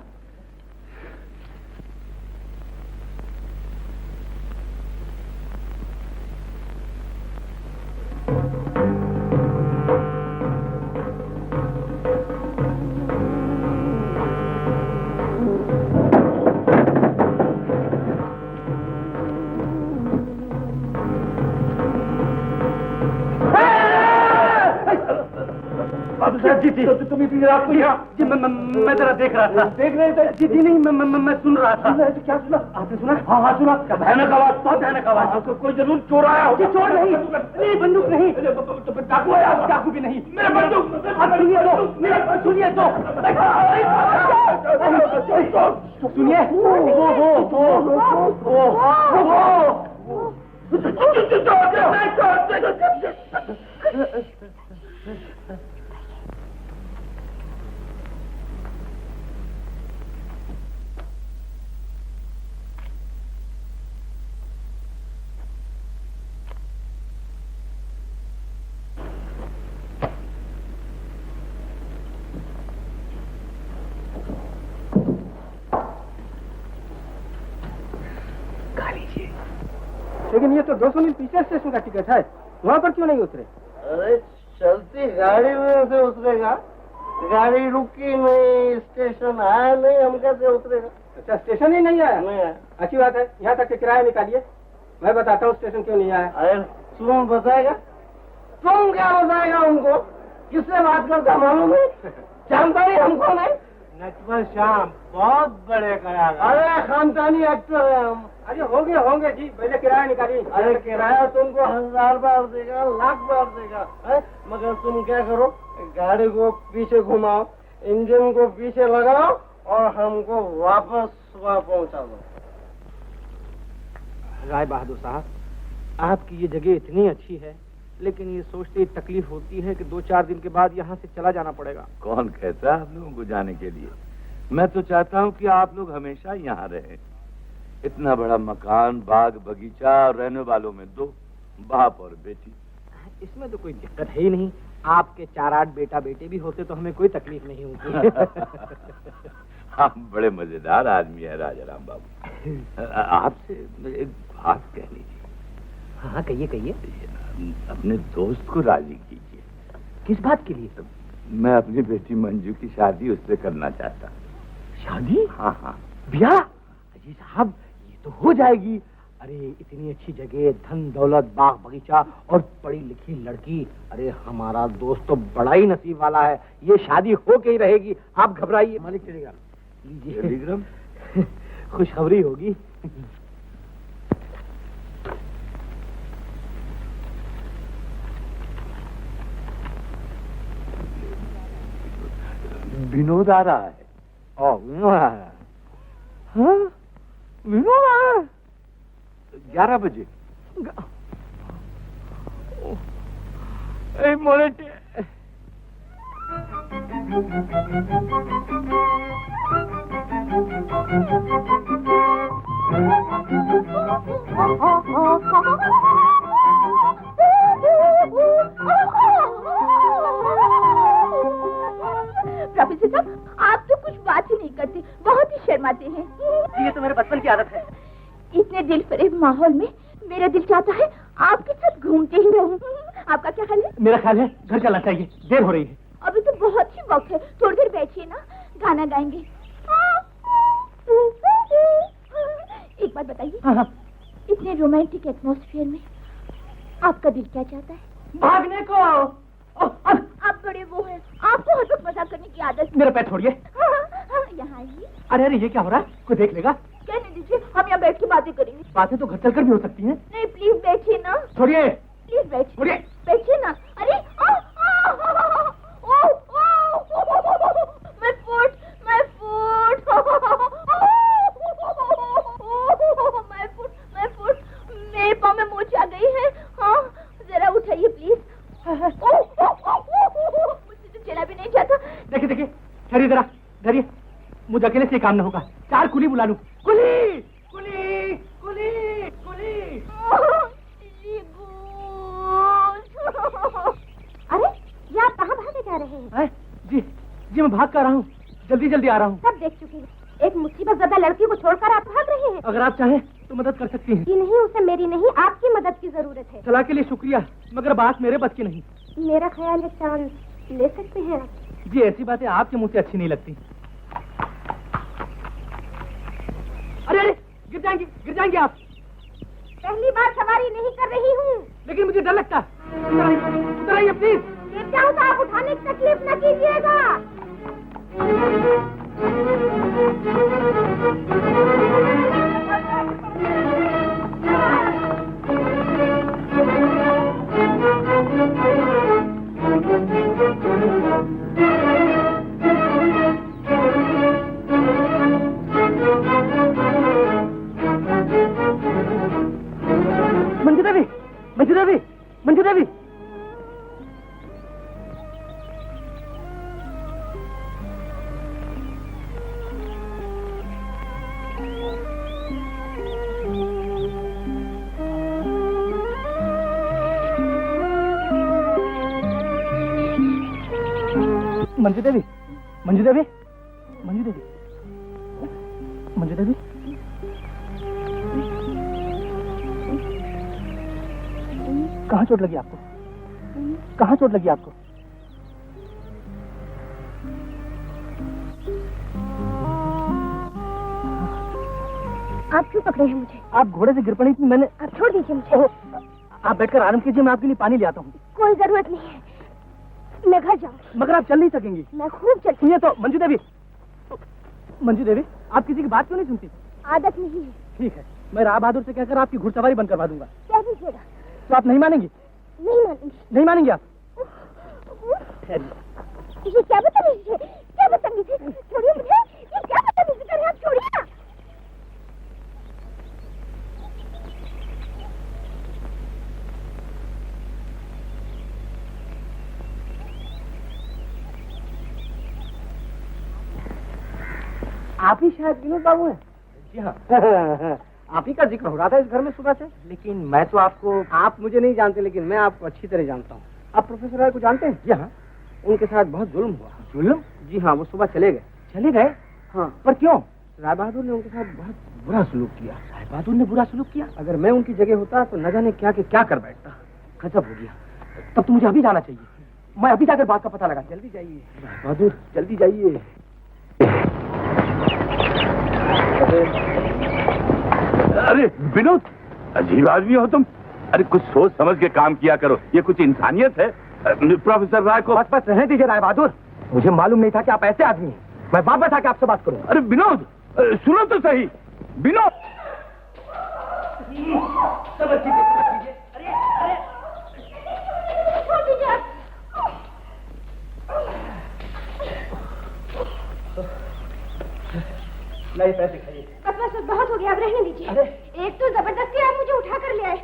जी तुम इतनी रात को यहाँ? जी मैं जरा देख रहा था। देख रहे थे? जी नहीं, मैं सुन रहा था। क्या सुना? आपने सुना? हाँ सुना। भयानक आवाज, बहुत भयानक आवाज। कोई जरूर चोर आया हो। चोर नहीं, बंदूक नहीं, डाकू आया। डाकू भी नहीं, मेरा बंदूक। सुनिए तो सुनिए। लेकिन ये तो 200 मील पीछे स्टेशन का टिकट है, वहाँ पर क्यों नहीं उतरे? अरे चलती गाड़ी में से उतरेगा, गाड़ी रुकी नहीं, स्टेशन आया नहीं, हम कैसे उतरेगा? अच्छा, स्टेशन ही नहीं आया? नहीं आया। अच्छी बात है, यहाँ तक के किराया निकालिए, मैं बताता हूँ स्टेशन क्यों नहीं आया। अरे तुम बताएगा? तुम क्या बताएगा उनको? किससे बात करता मालूम है? जानता नहीं हमको नहीं? नटवर श्याम बहुत बड़े कलाकार। अरे खानदानी एक्टर है हम। अरे होंगे जी, पहले किराया निकालिए। अरे किराया तुमको 1000 बार देगा, लाख बार देगा है? मगर तुम क्या करो, गाड़ी को पीछे घुमाओ, इंजन को पीछे लगाओ और हमको वापस सुबह पहुंचा दो। राय बहादुर साहब, आपकी ये जगह इतनी अच्छी है, लेकिन ये सोचते ही तकलीफ होती है कि 2-4 दिन के बाद यहाँ से चला जाना पड़ेगा। कौन कहता है आप लोगों को जाने के लिए? मैं तो चाहता हूँ कि आप लोग हमेशा यहाँ रहें। इतना बड़ा मकान, बाग बगीचा, और रहने वालों में 2 बाप और बेटी। इसमें तो कोई दिक्कत है ही नहीं। आपके 4-8 बेटा बेटे भी होते तो हमें कोई तकलीफ नहीं होती। आप बड़े मजेदार आदमी है राजाराम बाबू। आपसे एक बात कहनी थी। हाँ कहिए। अपने दोस्त को राजी कीजिए। किस बात के लिए? तो मैं अपनी बेटी मंजू की शादी उससे करना चाहता। शादी? हाँ। ब्याह? अजी साहब, ये तो हो जाएगी। अरे इतनी अच्छी जगह, धन दौलत, बाग बगीचा और पढ़ी लिखी लड़की। अरे हमारा दोस्त तो बड़ा ही नसीब वाला है, ये शादी हो के ही रहेगी। आप घबराइए। मालिक टेलीग्राम लीजिए। टेलीग्राम? खुशखबरी होगी। विनोद आ रहा है। विनोद आ रहा है? हाँ, विनोद आ रहा है 11 बजे। एक मिनट। प्रोफेसर साहब, आप तो कुछ बात ही नहीं करते, बहुत ही शर्माते हैं। ये तो मेरे बचपन की आदत है। इतने दिल फरेब माहौल में मेरा दिल चाहता है आपके साथ घूमते ही रहूं। आपका क्या ख्याल है? मेरा ख्याल है घर चलना चाहिए, देर हो रही है। अभी तो बहुत ही वक्त है, थोड़ी देर बैठिए ना, गाना गाएंगे। एक बात बताइए। हाँ। इतने रोमांटिक एटमॉस्फेयर में आपका दिल क्या चाहता है? भागने को। आप बड़े वो हैं, आपको हर वक्त मजाक करने की आदत। मेरा पैर छोड़िए। यहाँ आइए। अरे ये क्या हो रहा है? कोई देख लेगा? कहने दीजिए, हम यहाँ बैठ के बातें करेंगे। बातें तो घर चलकर भी हो सकती हैं। नहीं, प्लीज बैठिए ना। छोड़िए। प्लीज बैठिए। छोड़िए। बैठिए ना। अरे मैं फुट मेरे पाँव में मोच आ गई है। हाँ, जरा उठाइए प्लीज। मुझसे तो चला भी नहीं जाता। देखिए, ठहरिए जरा, धरिए। मुझे अकेले से काम न होगा, 4 कुली बुला लूं। कुली। अरे ये आप कहाँ भागे जा रहे हैं? जी मैं भाग कर रहा हूँ, जल्दी आ रहा हूँ। सब देख चुके हैं, एक मुसीबत ज़दा लड़की को छोड़कर आप भाग रहे हैं। अगर आप चाहें तो मदद कर सकती हैं। जी नहीं, उसे मेरी नहीं, आपकी मदद की जरूरत है। सलाह के लिए शुक्रिया, मगर बात मेरे बस की नहीं। मेरा ख्याल है चांस ले सकते हैं आप। जी ऐसी बातें आपके मुंह से अच्छी नहीं लगती। अरे गिर जाएंगे आप। पहली बार सवारी नहीं कर रही हूँ। लेकिन मुझे डर लगता है। उतर आइए प्लीज। ये क्या होता, आप उठाने की तकलीफ न कीजिए। देवी। मंजू देवी, मंजू देवी, मंजू देवी, मंजू देवी। कहाँ चोट लगी आपको? कहाँ चोट लगी आपको? आप क्यों पकड़े हैं मुझे? आप घोड़े से गिर पड़ी थी, मैंने। आप छोड़ दीजिए मुझे। आप बैठकर आराम कीजिए, मैं आपके लिए पानी ले आता हूँ। कोई जरूरत नहीं है, मैं घर जाऊंगी। मगर आप चल नहीं सकेंगी। मैं खूब चलती सुनिए तो मंजू देवी, मंजू देवी, आप किसी की बात क्यों नहीं सुनती? आदत नहीं है। ठीक है, मैं राय बहादुर से कहकर आपकी घुड़सवारी बंद करवा दूंगा। कह दीजिएगा। तो आप नहीं मानेंगी? नहीं मानेंगी। नहीं मानेंगी आप? ये क्या बदतमीजी है? क्या बदतमीजी है? छोड़िए मुझे, ये क्या बदतमीजी कर रहे हैं आप? छोड़िए ना। आप ही शायद विनोद बाबू हैं? जी हाँ। आप ही का जिक्र हो रहा था इस घर में सुबह से। लेकिन मैं तो आपको, आप मुझे नहीं जानते, लेकिन मैं आपको अच्छी तरह जानता हूँ। आप प्रोफेसर राय को जानते हैं? जी हाँ। उनके साथ बहुत जुल्म हुआ। जुल्म? जी हाँ, वो सुबह चले गए। चले गए? हाँ। पर क्यों? राय बहादुर ने उनके साथ बहुत बुरा सलूक किया। राय बहादुर ने बुरा सलूक किया? अगर मैं उनकी जगह होता तो न जाने क्या के क्या कर बैठता। गजब हो गया। तब तो मुझे अभी जाना चाहिए। मैं अभी जाकर बात का पता लगा। जल्दी जाइए राय बहादुर, जल्दी जाइए। अरे विनोद, अजीब आदमी हो तुम। अरे कुछ सोच समझ के काम किया करो, ये कुछ इंसानियत है। प्रोफेसर राय को बस रहने दीजिए राय बहादुर, मुझे मालूम नहीं था कि आप ऐसे आदमी हैं। मैं बाप बैठा के आपसे बात करूं। अरे विनोद, सुनो तो सही। विनोद, नहीं पैसे खाइए। बस बहुत हो गया, अब रहने दीजिए। एक तो जबरदस्ती आप मुझे उठा कर ले आए,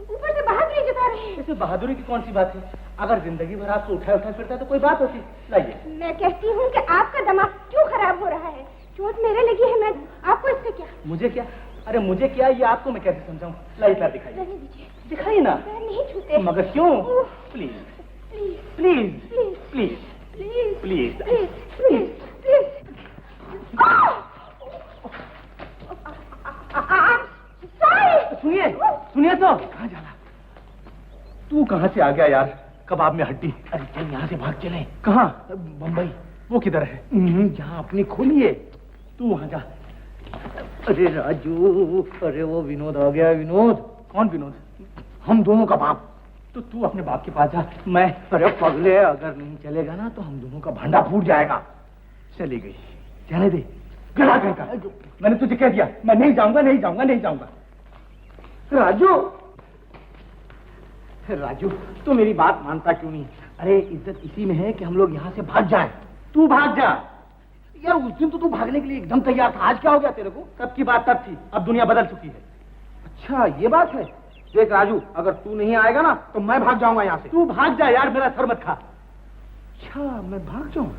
ऊपर से बहादुरी जता रहे हैं। इसमें बहादुरी की कौन सी बात है? अगर जिंदगी भर आपको उठा फिरता तो कोई बात होती। लाइए। मैं कहती हूँ कि आपका दिमाग क्यों खराब हो रहा है? चोट मेरे लगी है, मैं आपको इससे क्या? मुझे क्या? अरे मुझे क्या, ये आपको मैं कैसे समझाऊं? लाइए पैर दिखाइए। रहने दीजिए। दिखाइए ना। पैर नहीं छूते। मगर क्यों? Please please please please please please please please please. सुनिए सुनिए तो। कहाँ जाना? तू कहाँ से आ गया यार? कबाब में हड्डी। अरे चल यहाँ से भाग चले। कहाँ? बम्बई। वो किधर है? जहाँ अपनी खुली है। तू वहाँ जा। अरे राजू, अरे वो विनोद आ गया। विनोद? कौन विनोद? हम दोनों का बाप। तो तू अपने बाप के पास जा। मैं, अरे पगले, अगर नहीं चलेगा ना तो हम दोनों का भांडा फूट जाएगा। चली गई, जाने दे। गला का। मैंने तुझे कह दिया, मैं नहीं जाऊंगा, नहीं जाऊंगा, नहीं जाऊंगा। राजू, राजू, तू मेरी बात मानता क्यों नहीं? अरे इज्जत इसी में है कि हम लोग यहाँ से भाग जाएं। तू भाग जा यार। उस दिन तो तू भागने के लिए एकदम तैयार था, आज क्या हो गया तेरे को? तब की बात तब थी, अब दुनिया बदल चुकी है। अच्छा ये बात है। देख राजू, अगर तू नहीं आएगा ना तो मैं भाग जाऊंगा यहाँ से। तू भाग जा यार, मेरा सर मत खा। अच्छा मैं भाग जाऊं?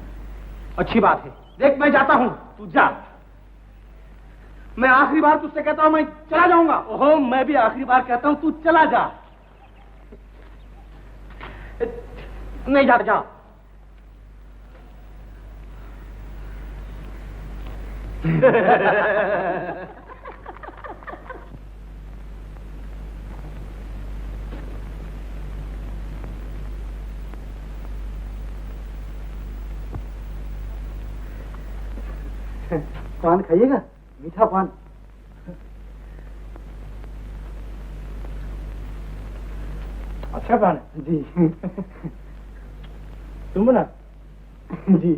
अच्छी बात है। देख मैं जाता हूँ, तू जा। मैं आखिरी बार तुझसे कहता हूँ, मैं चला जाऊंगा। ओहो, मैं भी आखिरी बार कहता हूँ, तू चला जा। नहीं जा, जा। पान खाइएगा? मीठा पान। अच्छा पान जी। तुम बना? जी।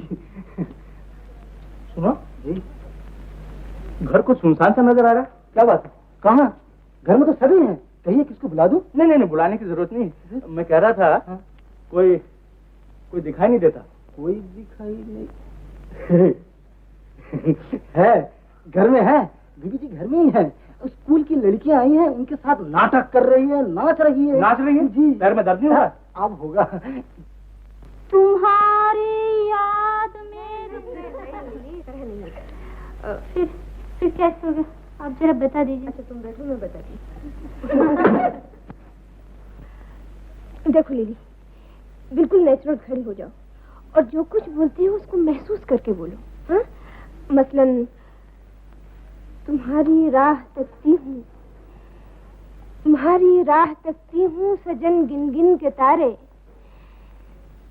सुनो जी, घर को सुनसान सा नजर आ रहा है। क्या बात है? कहाँ? घर में तो सभी हैं। कहिए किसको बुला दूं? नहीं नहीं नहीं, बुलाने की जरूरत नहीं। मैं कह रहा था, हाँ? कोई दिखाई नहीं देता। कोई दिखाई नहीं है? घर में है, बीबी जी घर में ही है। स्कूल की लड़कियां आई हैं, उनके साथ नाटक कर रही है, नाच रही है। नाच रही है जी। पैर में दर्द नहीं हो रहा? अब होगा। तुम्हारी याद में फिर कैसे होगा? आप जरा बता दीजिए। अच्छा तुम बैठो, मैं बताती हूँ। देखो लिली, बिल्कुल नेचुरल खड़ी हो जाओ और जो कुछ बोलते हो उसको महसूस करके बोलो। हाँ? मसलन तुम्हारी राह तकती हूँ, तुम्हारी राह तकती हूँ सजन गिन गिन के तारे,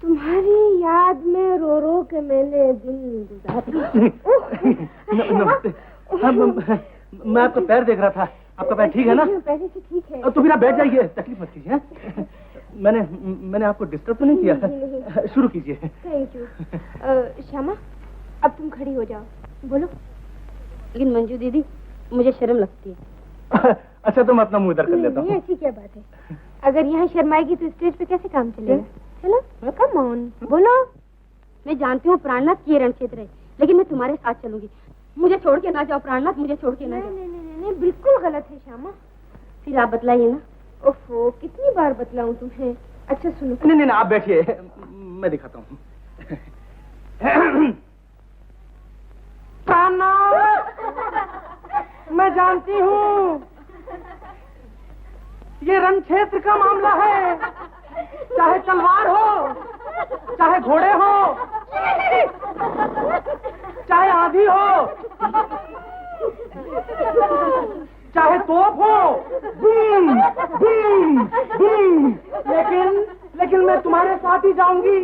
तुम्हारी याद में रो रो के मैंने दिन गुजारे। नमस्ते। मैं आपका पैर देख रहा था, आपका पैर ठीक है ना? पहले से ठीक है। तो फिर आप बैठ जाइए, तकलीफ मत कीजिए। मैंने आपको डिस्टर्ब तो नहीं किया? शुरू कीजिए। Thank you. श्यामा, अब तुम खड़ी हो जाओ, बोलो। लेकिन मंजू दीदी, मुझे शर्म लगती है। अच्छा तो मैं अपना मुंह इधर कर लेता हूँ। ऐसी क्या बात है? अगर यहाँ शर्माएगी तो स्टेज पे कैसे काम चलेगा? चलो कम ऑन, बोलो। मैं जानती हूँ प्राणनाथ ये रण क्षेत्र है, लेकिन मैं तुम्हारे साथ चलूंगी। मुझे छोड़ के ना जाओ प्राणनाथ, मुझे छोड़ के ना जाओ। नहीं, बिल्कुल गलत है श्यामा। फिर आप बतलाइए ना। ओफो, कितनी बार बतलाऊं तुम्हें? अच्छा सुनो। नहीं, आप बैठिए, मैं दिखाता हूँ। मैं जानती हूँ ये रण क्षेत्र का मामला है, चाहे तलवार हो, चाहे घोड़े हो, चाहे आंधी हो, चाहे तोप हो, बूम बूम बूम, लेकिन मैं तुम्हारे साथ ही जाऊंगी।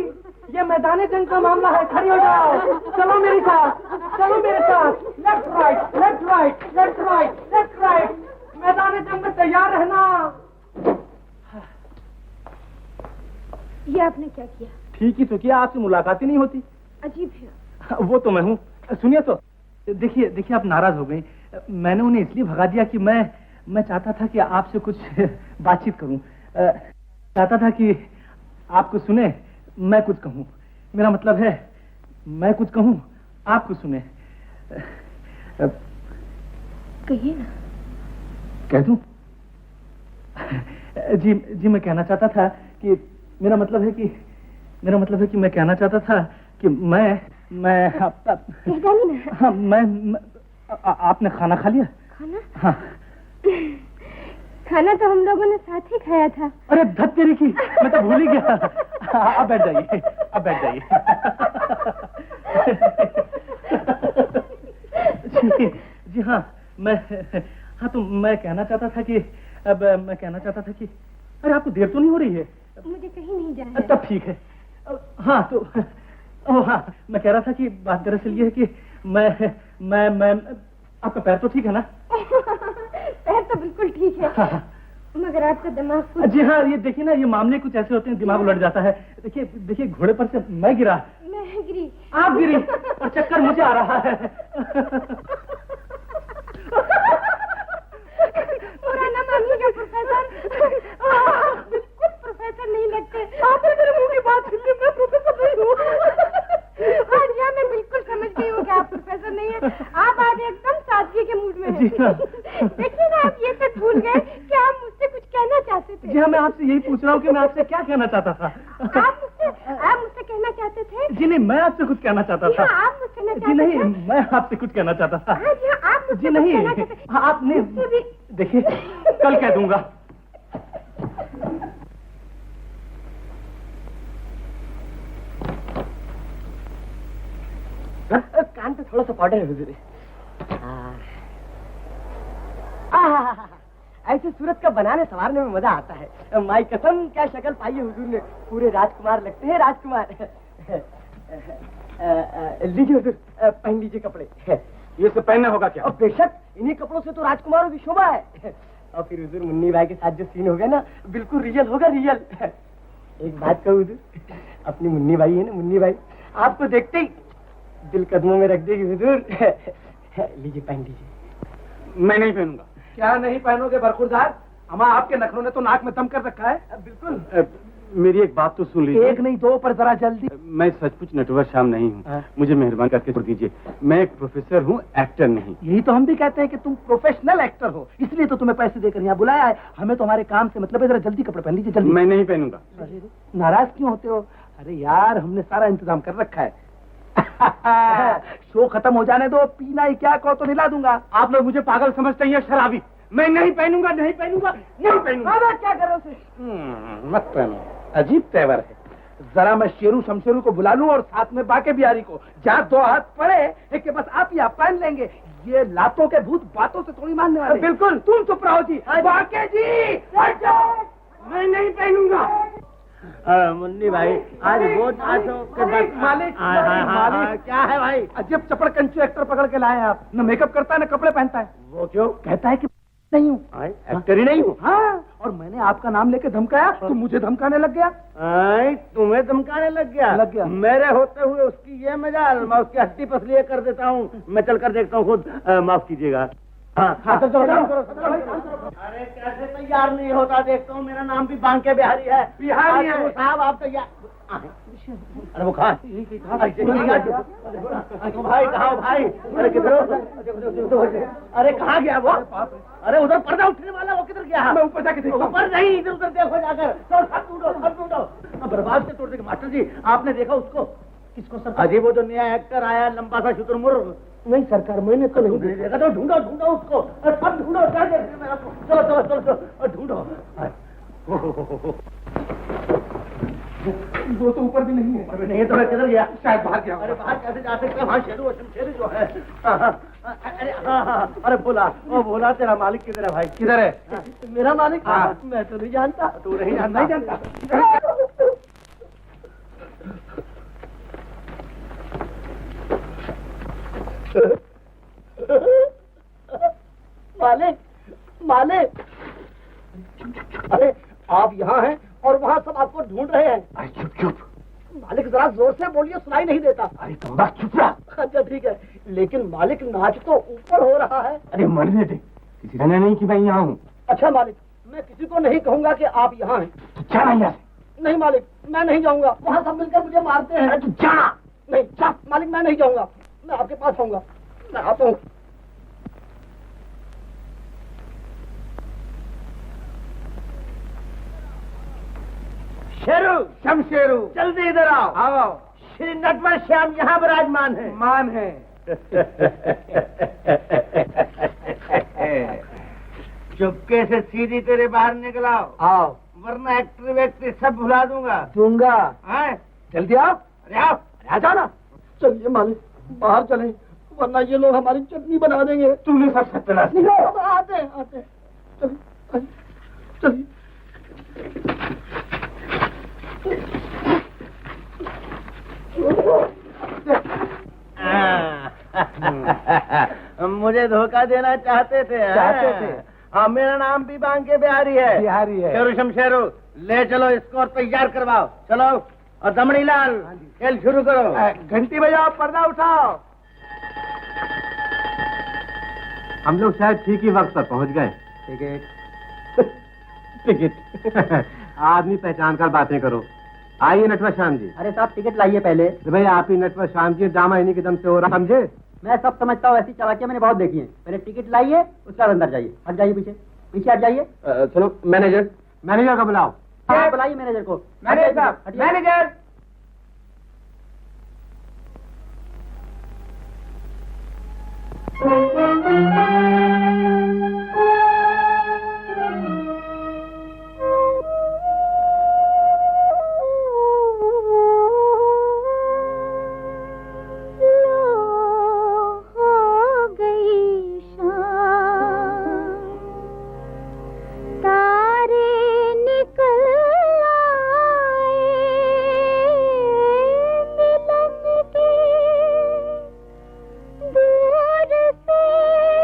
ये मैदान जंग का मामला है, खड़ी हो जाओ, चलो मेरे साथ, चलो मेरे साथ। Left right, left right, left right, left right, मैदान जंग में तैयार रहना। ये आपने क्या किया? ठीक ही तो किया, आपसे मुलाकात ही नहीं होती। अजीब है। वो तो मैं हूँ। सुनिए तो, देखिए आप नाराज हो गई। मैंने उन्हें इसलिए भगा दिया कि मैं चाहता था कि आपसे कुछ बातचीत करूं, चाहता था कि आपको सुने, मैं कुछ कहूं। मेरा मतलब है मैं कुछ कहूं, आप कुछ सुने। कहिए ना। कह दूं? जी मैं कहना चाहता था कि मेरा मतलब है कि मैं कहना चाहता था कि मैं हाँ, आपने खाना खा लिया? खाना? हाँ। खाना तो हम लोगों ने साथ ही खाया था। अरे धत तेरी की, मैं तो भूल ही गया। अब बैठ जाइए, अब बैठ जाइए। जी हाँ, तो मैं कहना चाहता था कि अरे आपको देर तो नहीं हो रही है? मुझे कहीं नहीं जाना है। तब ठीक है। हाँ तो हाँ, मैं कह रहा था कि बात दरअसल ये है कि मैं आपका पैर तो ठीक है ना? पैर तो बिल्कुल ठीक है। हाँ। मगर आपका दिमाग जी हाँ, ये देखिए ना, ये मामले कुछ ऐसे होते हैं, दिमाग उलट जाता है। देखिए घोड़े पर से मैं गिरा, मैं गिरी, आप गिरी और चक्कर मुझे आ रहा है। पुराना मानिएगा प्रोफेसर, बिल्कुल प्रोफेसर नहीं लगते। आप मेरे मुंह की बात सुनिए, मैं प्रोफेसर नहीं हूँ। हाँ जी, मैं बिल्कुल समझ गई हूँ कि आप प्रोफेसर नहीं है। आप आज एकदम सादगी के मूड में हैं। देखिए ना, आप ये तक भूल गए कि आप मुझसे कुछ कहना चाहते थे। जी हाँ, मैं आपसे यही पूछ रहा हूँ कि मैं आपसे क्या कहना चाहता था। आप मुझसे कहना चाहते थे? जी नहीं, मैं आपसे कुछ कहना चाहता था। आप मुझसे कहना जी नहीं, मैं आपसे कुछ कहना चाहता था। हाँ जी, आप जी नहीं, आपने देखिए कल कह दूंगा। कान पे थोड़ा सा पाउडर है हुजूर। ऐसे सूरत का बनाने संवारने में मजा आता है। माई कसम, क्या शक्ल पाई है हुजूर ने, पूरे राजकुमार लगते हैं, राजकुमार। लीजिए हुजूर, पहन लीजिए कपड़े। ये सब पहनना होगा क्या? और बेशक, इन्हीं कपड़ों से तो राजकुमारों की शोभा है। और फिर हुजूर मुन्नी भाई के साथ जो सीन होगा ना, बिल्कुल रियल होगा, रियल। एक बात कहूँ हुजूर, अपनी मुन्नी भाई है ना, मुन्नी भाई आपको देखते ही दिल कदमों में रख देगी हुजूर। लीजिए पहन लीजिए। मैं नहीं पहनूंगा। क्या नहीं पहनोगे बरखुरदार? हमारा आपके नखरों ने तो नाक में दम कर रखा है। बिल्कुल। मेरी एक बात तो सुन लीजिए। एक नहीं दो, पर जरा जल्दी। मैं सचमुच नटवर श्याम नहीं हूँ, मुझे मेहरबानी करके छोड़ दीजिए। मैं एक प्रोफेसर हूँ, एक्टर नहीं। यही तो हम भी कहते हैं कि तुम प्रोफेशनल एक्टर हो, इसलिए तो तुम्हें पैसे देकर यहाँ बुलाया है। हमें तो हमारे काम से मतलब है, जरा जल्दी कपड़े पहन लीजिए जल्दी। मैं नहीं पहनूंगा। अरे नाराज क्यों होते हो? अरे यार हमने सारा इंतजाम कर रखा है। शो खत्म हो जाने दो, पीना ही क्या कहो तो दिला दूंगा। आप लोग मुझे पागल समझते हैं या शराबी? मैं नहीं पहनूंगा, नहीं पहनूंगा, नहीं पहनूंगा। क्या करो उसे? मत पहनो, अजीब तेवर है। जरा मैं शेरू शमशेरू को बुला लूं और साथ में बाके बिहारी को। जहाँ दो हाथ पड़े कि बस आप ही आप पहन लेंगे। ये लातों के भूत बातों से थोड़ी मानने वाले। बिल्कुल, तुम चुप रहो जी। बाके जी, मैं नहीं पहनूंगा। मुन्नी भाई, आज वो मालिक मालिक क्या है भाई? अजब चपड़ कंचू एक्टर पकड़ के लाए आप। न मेकअप करता है न कपड़े पहनता है। वो क्यों? कहता है कि नहीं हूँ, एक्टर ही नहीं हूँ। हाँ, और मैंने आपका नाम लेके धमकाया तो मुझे धमकाने लग गया। तुम्हें धमकाने लग गया? मेरे होते हुए उसकी ये मजाल, मैं उसकी हड्डी पसली कर देता हूँ। मैं चल कर देखता हूँ खुद। माफ कीजिएगा। अरे कैसे तैयार नहीं होता, देखता हूँ। मेरा नाम भी बांके बिहारी है। बिहारी है साहब, आप तैयार? अरे वो कहाँ भाई? कहाँ भाई? अरे किधर? अरे कहाँ गया वो? अरे उधर पर्दा उठने वाला, वो किधर गया? मैं ऊपर जाके देखता हूँ। ऊपर नहीं, इधर उधर देखो जाकर। सब ढूंढो। बर्बाद से तोड़ देगा। मास्टर जी, आपने देखा उसको? किसको सर? अजी वो जो नया एक्टर आया, लंबा सा शुतुरमुर्ग। नहीं सरकार, मैंने तो नहीं देखा। तो ढूंढो उसको, सब ढूंढो। क्या देख रहे हो मेरा? चलो ढूंढो। वो तो ऊपर भी नहीं है। अरे नहीं, तो मैं किधर गया? शायद बाहर गया। अरे बाहर कैसे जा सकते हैं? वहाँ शेरू शमशेरू जो है। अरे हाँ, अरे बोला तेरा मालिक किधर है भाई? किधर है? मेरा मालिक? हाँ। मैं तो नहीं जानता। तू नहीं जानता? मालिक, अरे आप यहाँ हैं और वहाँ सब आपको ढूंढ रहे हैं। अरे चुप। मालिक जरा जोर से बोलिए, सुनाई नहीं देता। अरे कमबा चुप रहा। अच्छा ठीक है, लेकिन मालिक नाच तो ऊपर हो रहा है। अरे मरने दे, किसी कहना नहीं कि मैं यहाँ हूँ। अच्छा मालिक, मैं किसी को नहीं कहूँगा कि आप यहाँ हैं। तो जाना यहाँ से। नहीं मालिक, मैं नहीं जाऊँगा। वहाँ सब मिलकर मुझे मारते हैं। अरे तू जाना। नहीं जा मालिक, मैं नहीं जाऊँगा। मैं आपके पास आऊँगा। मैं आता हूँ। शेरू शमशेरू, जल्दी इधर आओ। आओ। श्री नटवर श्याम यहाँ विराजमान है। मान है। चुपके से सीधी तेरे बाहर निकल आओ, वरना एक्टर वेक्टर सब भुला दूंगा। हैं? जल्दी आओ। अरे आओ, आ जाओ ना। चलिए मालिक, बाहर चलें, वरना ये लोग हमारी चटनी बना देंगे। तुमने सब सत्यानाश नहीं, किया। आते चलिए। मुझे धोखा देना चाहते थे। हाँ, मेरा नाम भी बांके बिहारी है। शेरू शमशेरू, ले चलो इसको और तैयार करवाओ। चलो, और दमड़ी लाल, खेल शुरू करो। घंटी बजाओ, पर्दा उठाओ। हम लोग शायद ठीक ही वक्त पर पहुँच गए। टिकट आदमी पहचान कर बातें करो। आइए नटवर श्याम जी। अरे साहब, टिकट लाइए पहले। भाई आप ही नटवर श्याम जी, ड्रामा इन्हीं के दम से हो रहा, समझे? मैं सब समझता हूँ, ऐसी चालाकियां मैंने बहुत देखी हैं। पहले टिकट लाइए, उसके बाद अंदर जाइए। हट जाइए पीछे हट जाइए। सुनो, मैनेजर को बुलाओ। बुलाइए मैनेजर को। मैनेजर। दूर से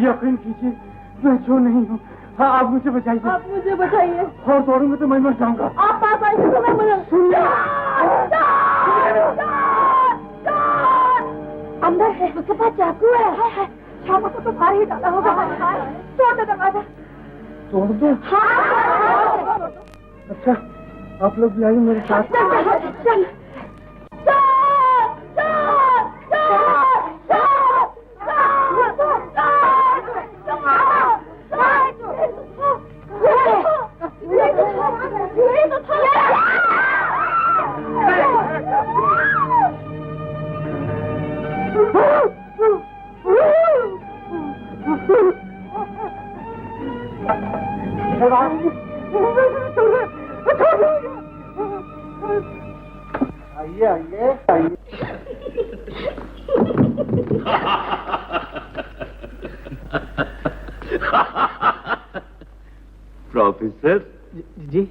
यकीन कीजिए मैं चोर नहीं हूँ। हाँ, आप मुझे बचाइए। आप मुझे बचाइए। और दौड़ूंगा तो मैं मर जाऊंगा। आप पास आएंगे तो मैं मर सुनिए। अंदर है, उसके पास चाकू है। चाकू को तो बाहर ही डाला होगा। तोड़ दो दरवाजा। तोड़ दो? हाँ। अच्छा, आप लोग भी आइए मेरे साथ। चल। आइए। प्रोफेसर जी।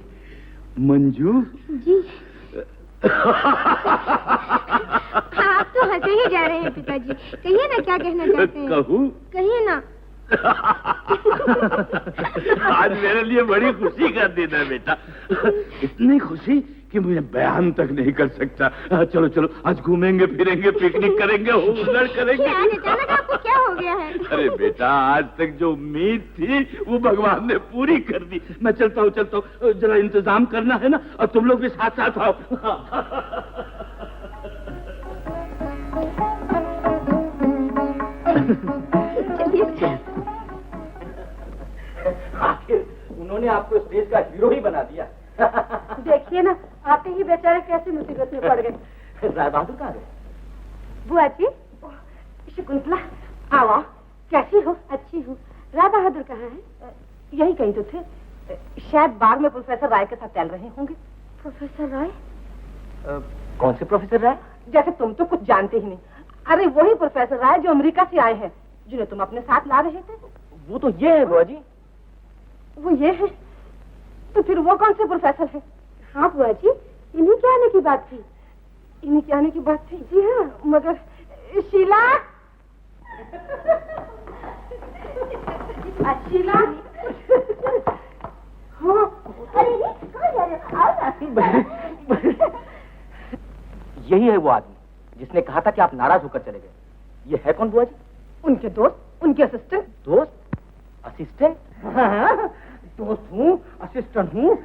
मंजू जी। आप तो हंसे ही जा रहे हैं पिताजी। कहिए ना क्या कहना चाहते हैं। कहूँ? कहिए ना। आज मेरे लिए बड़ी खुशी का दिन है बेटा। इतनी खुशी कि मुझे बयान तक नहीं कर सकता। चलो चलो, आज घूमेंगे फिरेंगे, पिकनिक करेंगे, हुल्लड़ करेंगे। आज अचानक आपको क्या हो गया है? अरे बेटा, आज तक जो उम्मीद थी वो भगवान ने पूरी कर दी। मैं चलता हूँ। जरा इंतजाम करना है ना, और तुम लोग भी साथ साथ आओ। आखिर उन्होंने आपको स्टेज का हीरो ही बना दिया। देखिए ना, आते ही बेचारे कैसी मुसीबत में पड़ गए। राय बहादुर कहाँ गए? बुआ जी, शकुंतला, आओ। कैसी हो? अच्छी हूँ। राय बहादुर कहाँ है? यही कहीं तो थे। शायद बाग में प्रोफेसर राय के साथ टहल रहे होंगे। प्रोफेसर राय? कौन से प्रोफेसर राय? जैसे तुम तो कुछ जानते ही नहीं। अरे वही प्रोफेसर राय जो अमेरिका से आए हैं, जिन्हें तुम अपने साथ ला रहे थे। वो तो ये है बुआ जी। वो ये है? तो फिर वो कौन से प्रोफेसर है? हाँ बुआ जी, इन्हीं के आने की बात थी। इन्हीं के आने की बात थी? जी हाँ। मगर शीला। शीला। हाँ। यही है वो आदमी जिसने कहा था कि आप नाराज होकर चले गए। ये है कौन बुआ जी? उनके दोस्त, उनके असिस्टेंट। दोस्त? असिस्टेंट? हाँ, दोस्त हूँ, असिस्टेंट हूँ,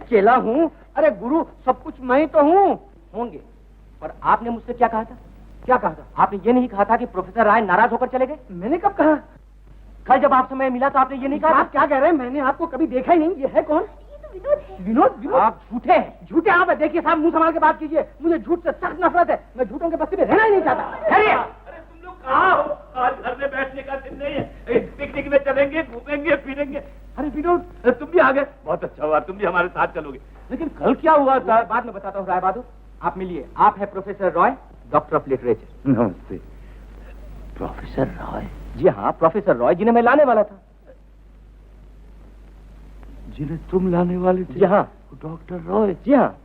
चेला हूँ, अरे गुरु, सब कुछ मैं तो हूँ। होंगे, पर आपने मुझसे क्या कहा था? क्या कहा था? आपने ये नहीं कहा था कि प्रोफेसर राय नाराज होकर चले गए? मैंने कब कहा? कल जब आपसे मैं मिला तो आपने ये नहीं कहा? आप क्या कह रहे हैं? मैंने आपको कभी देखा ही नहीं। ये है कौन? विनोद। आप झूठे हैं। झूठे आप? देखिए साहब, मुंह संभाल के बात कीजिए। मुझे झूठ से सख्त नफरत है। मैं झूठों के बस्ती में रहना ही नहीं चाहता। अरे तुम लोग कहाँ हो? आज घर में बैठने का दिन नहीं है। पिकनिक में चलेंगे, घूमेंगे फिरेंगे। अरे विनोद, तुम भी आ गए। बहुत अच्छा हुआ, तुम भी हमारे साथ चलोगे। लेकिन कल क्या हुआ था? बाद में बताता हूँ राय बहादुर। आप मिलिए। आप है professor Roy, doctor of literature. नमस्ते। प्रोफेसर रॉय? जी हाँ, प्रोफेसर रॉय, जिन्हें मैं लाने वाला था। जिन्हें तुम लाने वाले थे? जी हाँ। डॉक्टर रॉय? जी हाँ।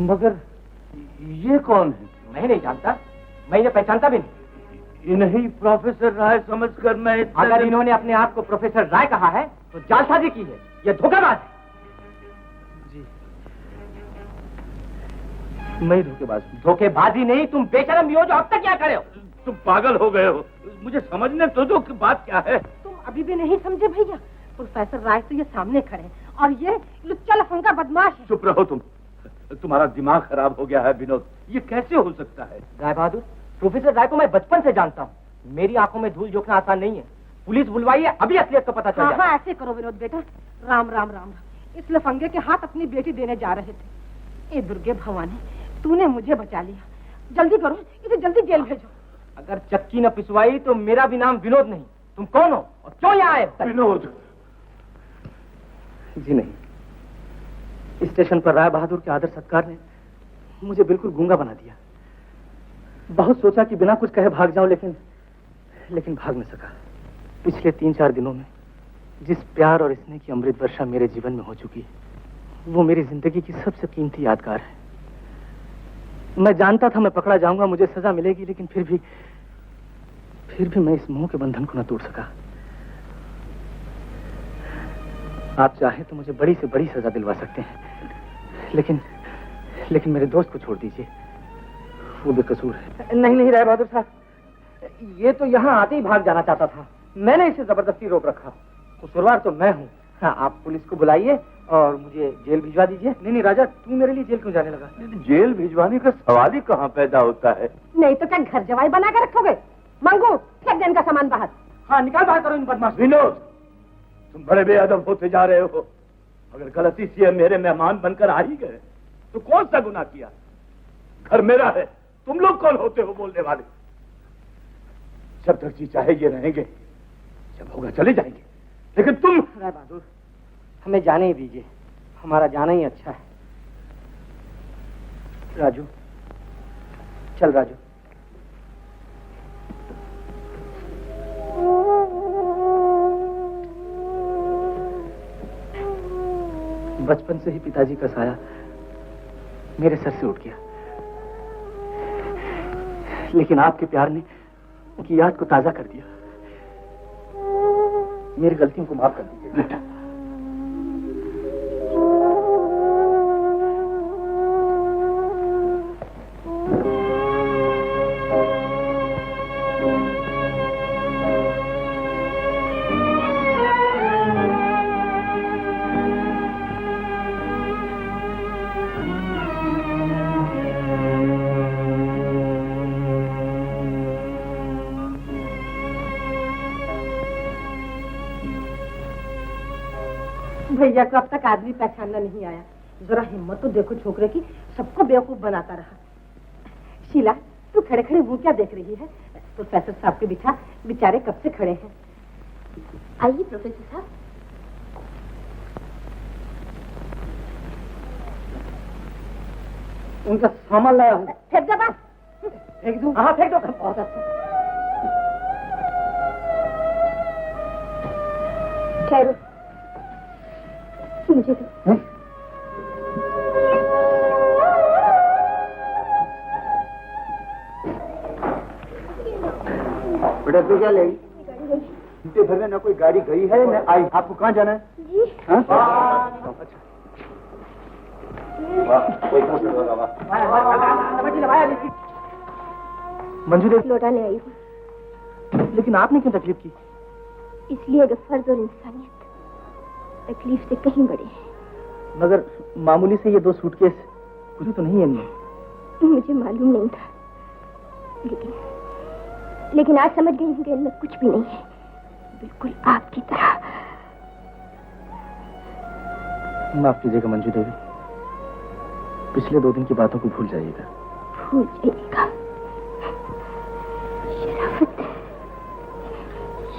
मगर ये कौन है? मैं नहीं जानता, मैं इन्हें पहचानता भी नहीं। इन्हीं प्रोफेसर राय समझकर मैं अगर इन्होंने अपने आप को प्रोफेसर राय कहा है तो जालसाजी की है, यह धोखेबाज है। जी, मैं धोखेबाज हूँ। धोखेबाजी नहीं, तुम बेशरम भी हो जो अब तक क्या करे हो। तुम पागल हो गए हो। मुझे समझने तो दो कि बात क्या है। तुम अभी भी नहीं समझे भैया? प्रोफेसर राय तो ये सामने खड़े हैं और ये लुच्चा लफंगा बदमाश है। चुप रहो तुम। तुम्हारा दिमाग खराब हो गया है विनोद। ये कैसे हो सकता है? राय बहादुर, प्रोफेसर राय को मैं बचपन से जानता हूँ। मेरी आंखों में धूल झोंकना आसान नहीं है। पुलिस बुलवाइए, अभी असलियत का पता चल जाएगा। हाँ, ऐसे करो विनोद बेटा। राम राम राम। इस लफंगे के हाथ अपनी बेटी देने जा रहे थे। ए दुर्गे भवानी, तूने मुझे बचा लिया। जल्दी करो, इसे जल्दी जेल भेजो। अगर चक्की न पिसवाई तो मेरा भी नाम विनोद नहीं। तुम कौन हो और क्यों यहाँ आए? विनोद? जी नहीं, स्टेशन पर राय बहादुर के आदर सत्कार ने मुझे बिल्कुल गूंगा बना दिया। बहुत सोचा कि बिना कुछ कहे भाग जाऊं, लेकिन भाग न सका। पिछले 3-4 दिनों में जिस प्यार और स्नेह की अमृत वर्षा मेरे जीवन में हो चुकी है, वो मेरी जिंदगी की सबसे कीमती यादगार है। मैं जानता था मैं पकड़ा जाऊंगा, मुझे सजा मिलेगी, लेकिन फिर भी मैं इस मोह के बंधन को न तोड़ सका। आप चाहें तो मुझे बड़ी से बड़ी सजा दिलवा सकते हैं, लेकिन मेरे दोस्त को छोड़ दीजिए, वो बेकसूर है। नहीं राय बहादुर साहब, ये तो यहाँ आते ही भाग जाना चाहता था, मैंने इसे जबरदस्ती रोक रखा। कसूरवार तो मैं हूँ। हाँ, आप पुलिस को बुलाइए और मुझे जेल भिजवा दीजिए। नहीं राजा, तू मेरे लिए जेल क्यों जाने लगा? जेल भिजवाने का सवाल ही कहाँ पैदा होता है। नहीं तो क्या घर जवाई बना के रखोगे? मंगू, फेंक दे इनका सामान बाहर। हाँ, निकाल बाहर करो इन बदमाश। विनोद, तुम बड़े बेअदब होते जा रहे हो। अगर गलती से मेरे मेहमान बनकर आ ही गए तो कौन सा गुनाह किया? घर मेरा है, तुम लोग कौन होते हो बोलने वाले? जब तक जी चाहे ये रहेंगे, जब होगा चले जाएंगे, लेकिन तुम। राय बहादुर, हमें जाने ही दीजिए, हमारा जाना ही अच्छा है। राजू, चल राजू। बचपन से ही पिताजी का साया मेरे सर से उठ गया, लेकिन आपके प्यार ने उनकी याद को ताजा कर दिया। मेरी गलतियों को माफ कर दीजिए बेटा। भैया को अब तक आदमी पहचानना नहीं आया। जरा हिम्मत तो देखो छोकरे की, सबको बेवकूफ बनाता रहा। शीला, तू खड़े खड़े वो क्या देख रही है? प्रोफेसर साहब के बिठा, बेचारे कब से खड़े हैं। आइए प्रोफेसर साहब। उनका सामान लाया हूँ। फेंक दे बस। फेंक दूँ? हाँ, फेंक दो। बहुत अच्छा। ठहरो, मुझे दो। बेटा तू क्या लेगी? घंटे भर में ना कोई गाड़ी गई है न आई। आपको कहाँ जाना है? जी। हाँ? मंजू देवी, लौटाने आई हूँ। लेकिन आपने क्यों तकलीफ की? इसलिए कि फर्ज और इंसानियत तकलीफ से कहीं बड़े हैं। मगर मामूली से ये 2 सूटकेस कुछ तो नहीं है इनमें। मुझे मालूम नहीं था, लेकिन आज समझ गई हूँ कि इनमें कुछ भी नहीं है, बिल्कुल आपकी तरह। माफ कीजिएगा मंजू देवी, पिछले 2 दिन की बातों को भूल जाइएगा। भूल जाइएगा?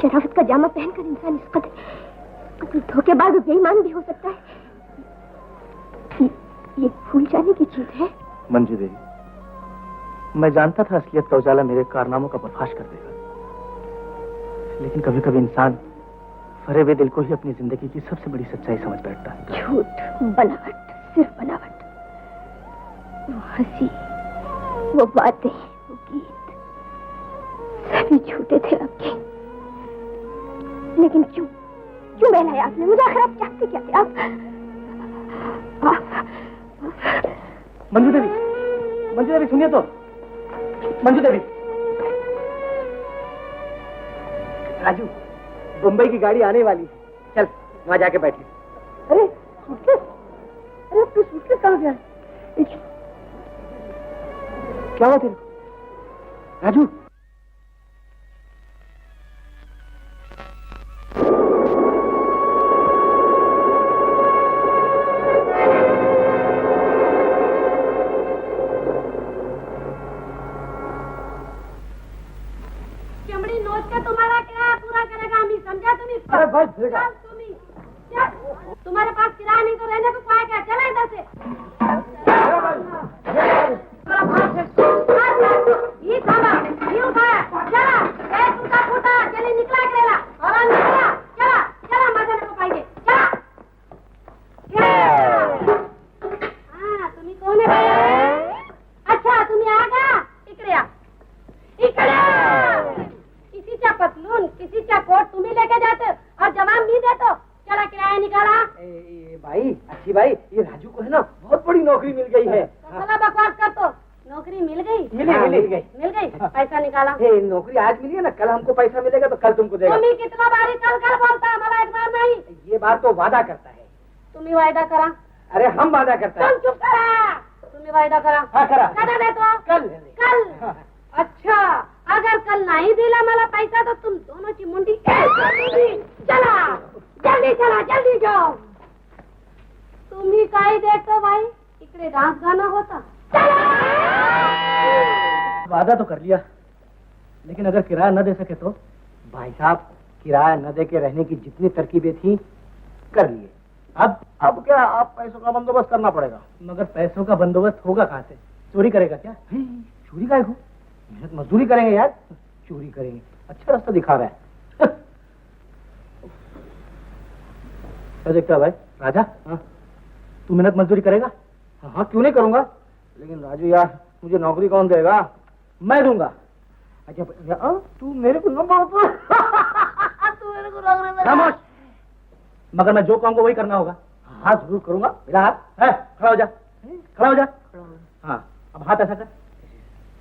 शराफत का जामा पहनकर इंसान इस कदर धोखेबाज और बेईमान भी हो सकता है। ये भूल जाने की चीज है। मंजू देवी, मैं जानता था असलियत का उजाला मेरे कारनामों का पर्दाफाश कर देगा, लेकिन कभी कभी इंसान फरे हुए दिल को ही अपनी जिंदगी की सबसे बड़ी सच्चाई समझ बैठता है। झूठ, बनावट, सिर्फ बनावट। वो हंसी, वो बातें, वो गीत, सभी झूठे थे आपके। लेकिन क्यों बहलाया आपने मुझे? आखिर आप चाहते क्या थे? आप मंजू देवी सुनिए तो। मंजू देवी। राजू, बम्बई की गाड़ी आने वाली है, चल वहां जाके बैठे। अरे सूटकेस, अरे तू सूटकेस कहाँ गया? क्या हुआ तेरे? राजू, तुम्हारे पास किराया नहीं तो रहने को पाया क्या? चला इधर से। ये खाना, ये उठाया, चला, एक टूटा फूटा, चली निकला करेला, और निकला, चला, मजा को पाएंगे, चला। हाँ, तुम्ही कौन है? अच्छा, मिल गई। मिल गई? पैसा निकाला? नौकरी आज मिली है ना, कल हमको पैसा मिलेगा तो कल तुमको देगा। तुम्ही कितना बारी कल बोलता है, हमारा एक बार नहीं। ये बात तो वादा करता है। तुम्ही वायदा करा? अरे हम वादा करता है। तुम चुप करा। तुम्ही वायदा करा? हाँ करा। कदा देतो? कल। अच्छा, अगर कल नहीं दिला मला पैसा तो तुम दोनों की मुंडी चला, जल्दी जाओ। तुम्ही काय देतो बाई? इकडे डांस गाना होता। वादा तो कर लिया, लेकिन अगर किराया न दे सके तो? भाई साहब, किराया न दे के रहने की जितनी तरकीबें थी कर लिए। अब क्या, आप पैसों का बंदोबस्त करना पड़ेगा। मगर पैसों का बंदोबस्त होगा कहाँ से? चोरी करेगा क्या? चोरी का हो, मेहनत मजदूरी करेंगे यार। चोरी करेंगे, अच्छा रास्ता दिखा रहा है। क्या देखता है भाई राजा? हाँ, तू मेहनत मजदूरी करेगा? हाँ, क्यों नहीं करूंगा, लेकिन राजू यार मुझे नौकरी कौन देगा? मैं दूंगा। अच्छा तू मेरे को न बोल। तू मेरे को नौकरी खामोश। मगर मैं जो कहूंगा वही करना होगा। हाँ जरूर करूंगा। मेरा हाथ है, खड़ा हो जा, खड़ा हो जा। हाँ, अब हाथ ऐसा कर,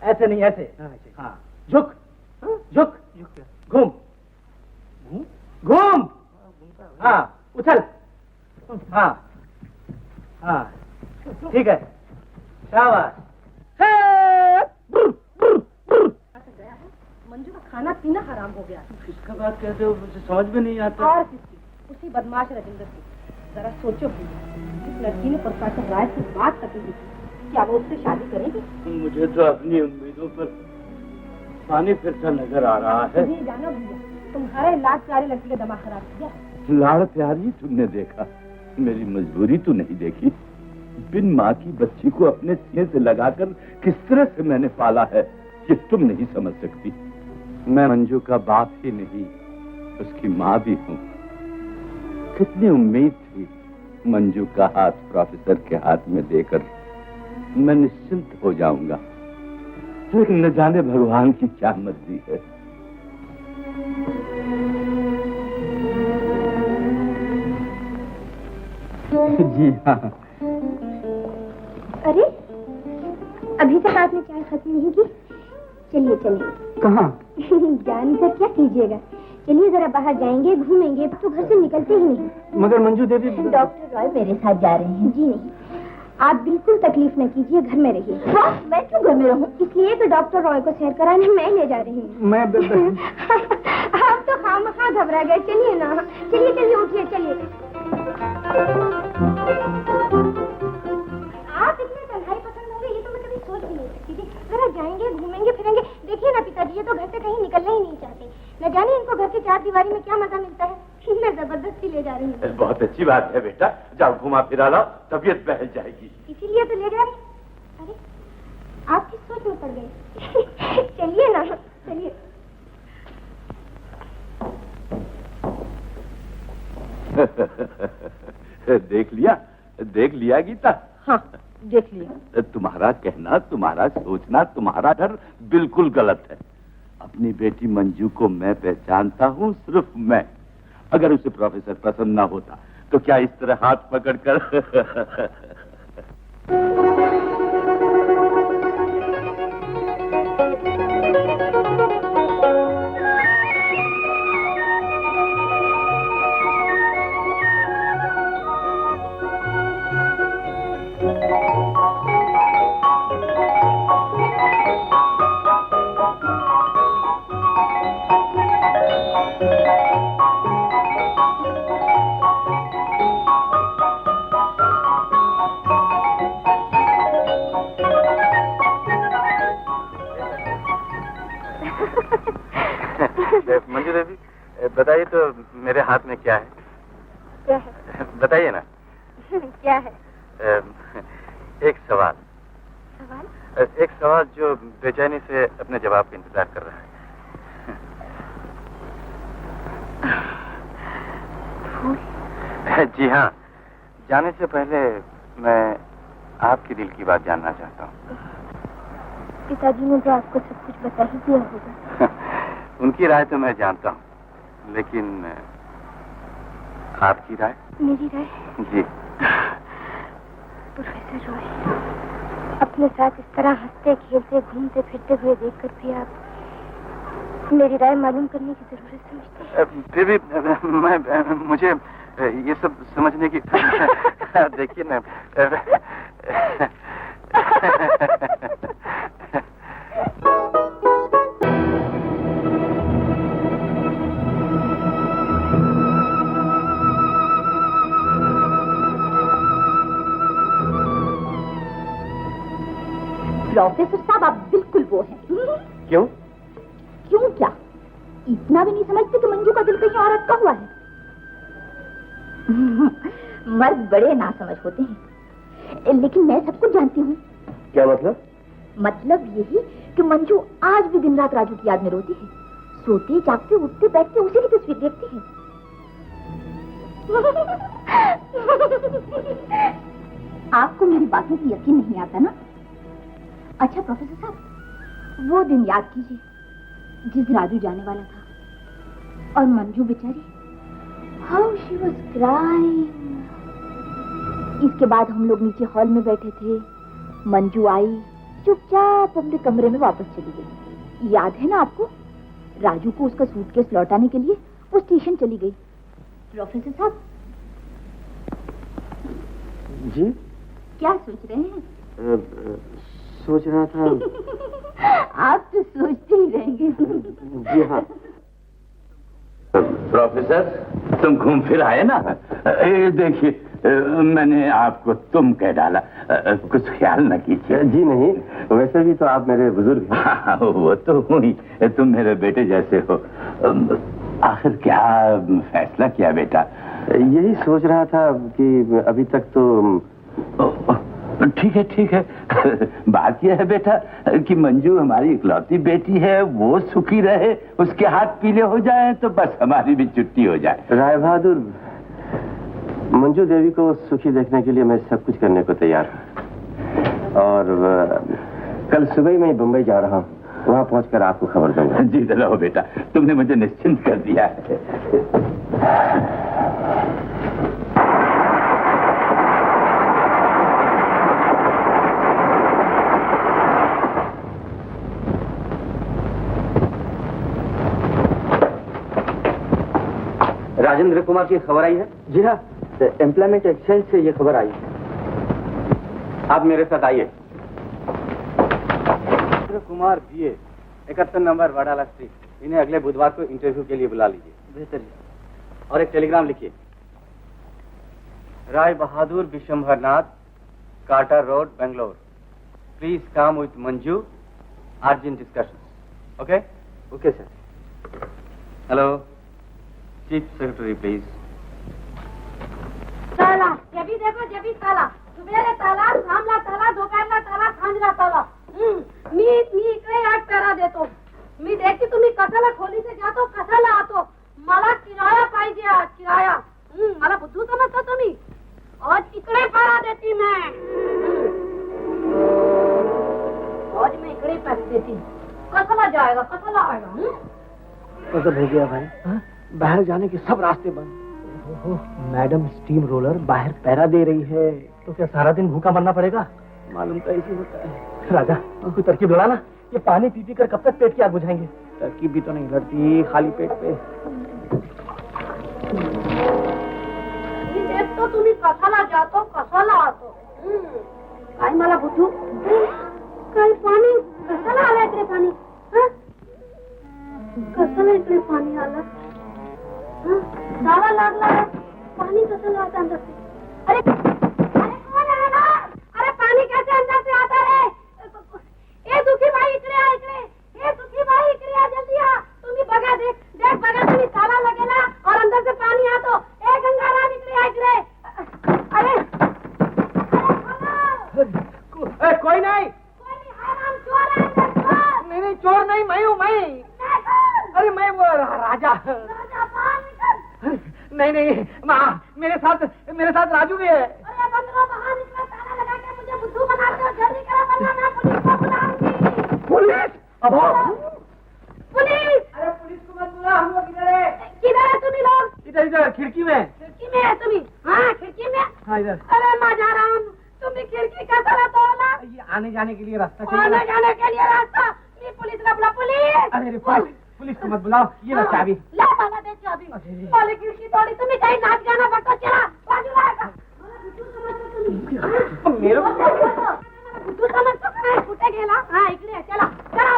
ऐसे नहीं, ऐसे। हाँ, झुक झुक, घूम घूम, हाँ उछल, हाँ हाँ ठीक है, शाबाश। मंजू का खाना पीना हराम हो गया। किसका बात कहते हो, मुझे समझ में नहीं आता। और किसकी? उसी बदमाश राजेंद्र की। जरा सोचो भैया, इस लड़की ने प्रोफेसर राय से बात करती थी, क्या वो उससे शादी करेगी? मुझे तो अपनी उम्मीदों पर पानी फिरता नजर आ रहा है। नहीं जाना भैया, तुम्हारे लाड प्यारी लड़की का दिमाग खराब किया। लाड़ प्यारी तुमने देखा, मेरी मजबूरी तो नहीं देखी। बिन माँ की बच्ची को अपने सीने से लगाकर किस तरह से मैंने पाला है, ये तुम नहीं समझ सकती। मैं मंजू का बाप ही नहीं, उसकी माँ भी हूँ। कितनी उम्मीद थी मंजू का हाथ प्रोफेसर के हाथ में देकर मैं निश्चिंत हो जाऊंगा, लेकिन न जाने भगवान की क्या मर्जी है। जी हाँ। अरे अभी तक आपने चाय खत्म नहीं की? चलिए चलिए। कहाँ? जानकर क्या कीजिएगा, चलिए जरा बाहर जाएंगे, घूमेंगे। तो घर से निकलते ही नहीं। मगर मंजू देवी, डॉक्टर रॉय मेरे साथ जा रहे हैं। जी नहीं, आप बिल्कुल तकलीफ न कीजिए, घर में रहिए। हाँ, मैं क्यों घर में रहूं? इसलिए तो डॉक्टर रॉय को सैर कराने मैं ले जा रही हूँ। मैं आप तो खामखा घबरा गए। चलिए ना, चलिए चलिए, उठिए चलिए। आप इतने तन्हाई पसंद होंगे ये तो मैं कभी सोच भी नहीं सकती थी। जरा जाएंगे, घूमेंगे फिरेंगे। देखिए ना पिताजी, ये तो घर से कहीं निकलना ही नहीं चाहते। न जाने इनको घर के चार दीवारी में क्या मजा मिलता है। मैं जबरदस्ती ले जा रही हूँ। बहुत अच्छी बात है बेटा, जाओ घुमा फिरा लाओ, तबीयत बहल जाएगी। इसीलिए तो ले जा रही। अरे आप किस सोच में पड़ गए? चलिए ना, चलिए। देख लिया गीता? हाँ, देख लिया। तुम्हारा कहना, तुम्हारा सोचना, तुम्हारा डर बिल्कुल गलत है। अपनी बेटी मंजू को मैं पहचानता हूँ, सिर्फ मैं। अगर उसे प्रोफेसर पसंद ना होता तो क्या इस तरह हाथ पकड़कर मंजू देवी, बताइए तो मेरे हाथ में क्या है? क्या है? बताइए ना। क्या है? एक सवाल। सवाल? एक सवाल जो बेचैनी से अपने जवाब का इंतजार कर रहा है। जी हाँ, जाने से पहले मैं आपके दिल की बात जानना चाहता हूँ। पिताजी ने तो आपको सब कुछ बता ही दिया होगा। उनकी राय तो मैं जानता हूँ, लेकिन आपकी राय? मेरी राय? जी। प्रोफेसर रॉय, अपने अपने साथ इस तरह हंसते खेलते घूमते फिरते हुए देखकर भी आप मेरी राय मालूम करने की जरूरत समझते हैं? फिर भी मुझे ये सब समझने की देखिए ना। प्रोफेसर साहब आप बिल्कुल वो हैं। क्यों? क्यों क्या? इतना भी नहीं समझते कि मंजू का दिल कहीं औरत का हुआ है? मर्द बड़े नासमझ होते हैं, लेकिन मैं सब कुछ जानती हूँ। क्या मतलब? मतलब यही कि मंजू आज भी दिन रात राजू की याद में रोती है, सोते जागते उठते बैठते उसी की तस्वीर देखती है। आपको मेरी बातों की यकीन नहीं आता ना? अच्छा प्रोफेसर साहब, वो दिन याद कीजिए जिस राजू जाने वाला था और मंजू बेचारी, हाउ शी वाज क्राइंग। इसके बाद हम लोग नीचे हॉल में बैठे थे, मंजू आई, चुपचाप अपने कमरे में वापस चली गई। याद है ना आपको? राजू को उसका सूटकेस लौटाने के लिए वो स्टेशन चली गई। प्रोफेसर साहब जी क्या सोच रहे हैं? सोच रहा था। आप तो सोचते ही रहेंगे। जी हाँ। प्रोफेसर, तुम घूम फिर आए ना? ये देखिए, मैंने आपको तुम कह डाला, कुछ ख्याल न कीजिए। जी नहीं, वैसे भी तो आप मेरे बुजुर्ग हैं। हाँ, वो तो हूँ ही, तुम मेरे बेटे जैसे हो। आखिर क्या फैसला किया बेटा? यही सोच रहा था कि अभी तक तो ठीक है। बात यह है बेटा कि मंजू हमारी इकलौती बेटी है, वो सुखी रहे, उसके हाथ पीले हो जाए तो बस हमारी भी छुट्टी हो जाए। राय बहादुर, मंजू देवी को सुखी देखने के लिए मैं सब कुछ करने को तैयार हूँ। और कल सुबह ही मैं बम्बई जा रहा हूँ, वहाँ पहुँचकर आपको खबर दूंगा। जी रहो बेटा, तुमने मुझे निश्चिंत कर दिया है। राजेंद्र कुमार की खबर आई है? जी हाँ, एम्प्लॉयमेंट एक्सचेंज से ये खबर आई है। आप मेरे साथ आइए। Rajendra Kumar BA, 71 number Wadala street. इन्हें अगले बुधवार को इंटरव्यू के लिए बुला लीजिए। बेहतर। और एक टेलीग्राम लिखिए। Rai Bahadur Vishambharnath, Carter road, Bangalore. Please come with Manju, urgent discussion. Okay? Okay sir. Hello, chief secretary please. ताला, जब भी देखो जब भी ताला, सुबेरे ताला, शामला ताला, दोपहरला ताला, सांजला ताला. मी इकडे आठ पेरा देतो. मी देखते तुम्ही कशाला खोलीचे जातो, कशाला आतो. मला किराया पाहिजे आज, किराया. मला बुद्धू समजता तुम्ही? आज इकडे पेरा देती मैं. आज मैं इकडे पैसे देती. कशाला जाएगा, कशाला आएगा? गजब हो गया भाई। हा? बाहर जाने के सब रास्ते बंद। मैडम स्टीम रोलर बाहर पैरा दे रही है। तो क्या सारा दिन भूखा मरना पड़ेगा? मालूम तो ऐसे होता है। राजा, कोई तरकीब लड़ा ना, ये पानी पी पी कर कब तक पेट की आग बुझाएंगे? तरकीब भी तो नहीं लड़ती खाली पेट पे। मी देखतो तुम्ही कशाला जातो, कशाला आतो. काय मला बुद्धू? काय पाणी? कशाला आलं इकडे पाणी? कशाला इकडे पाणी आलं? जावा लागला, पानी कशाला आता अंदर से? अरे कौन है ना? अरे पानी कैसे अंदर से आता रे? ए दुखी भाई इकडे आ, इकडे. ए दुखी भाई इकडे आ, जल्दी आ. तुम्ही बघा, देख बघा, तुम्ही ताला लगेला और अंदर से पानी आतो. ए गंगाराम इकडे आ, इकडे. अरे कोई नहीं, राम चोर है अंदर, चोर. नहीं चोर नहीं, मैं हूँ मैं। अरे मैं वो राजा। नहीं माँ, मेरे साथ राजू भी है। अरे बंदरो, बाहर निकलो, ताला लगा के मुझे बुद्धू बनाते हो. जल्दी करो वरना मैं पुलिस को बुलाऊंगी. पुलिस? अब पुलिस! अरे पुलिस को मत बुला, हम लोग इधर है। किधर है तुम्ही लोग? इधर खिड़की में। खिड़की में है तुम्ही? हाँ, खिड़की में. हाँ इधर। अरे माझा राम, तुम्ही खिड़की कशाला तोडला? ये आने जाने के लिए रास्ता आने जाने के लिए रास्ता। ये पुलिस ना बुला, पुलिस। अरे पुलिस को मत बुलाओ, ये लो चाबी। ला माला दे चाबी। मालिक खिड़की तोड़ी, तुम्हें कहीं नाच गाना बता, चला बाजू लाएगा। मेरे तू समझ सकता है, फुटे गेला। हाँ इकड़े चला, चला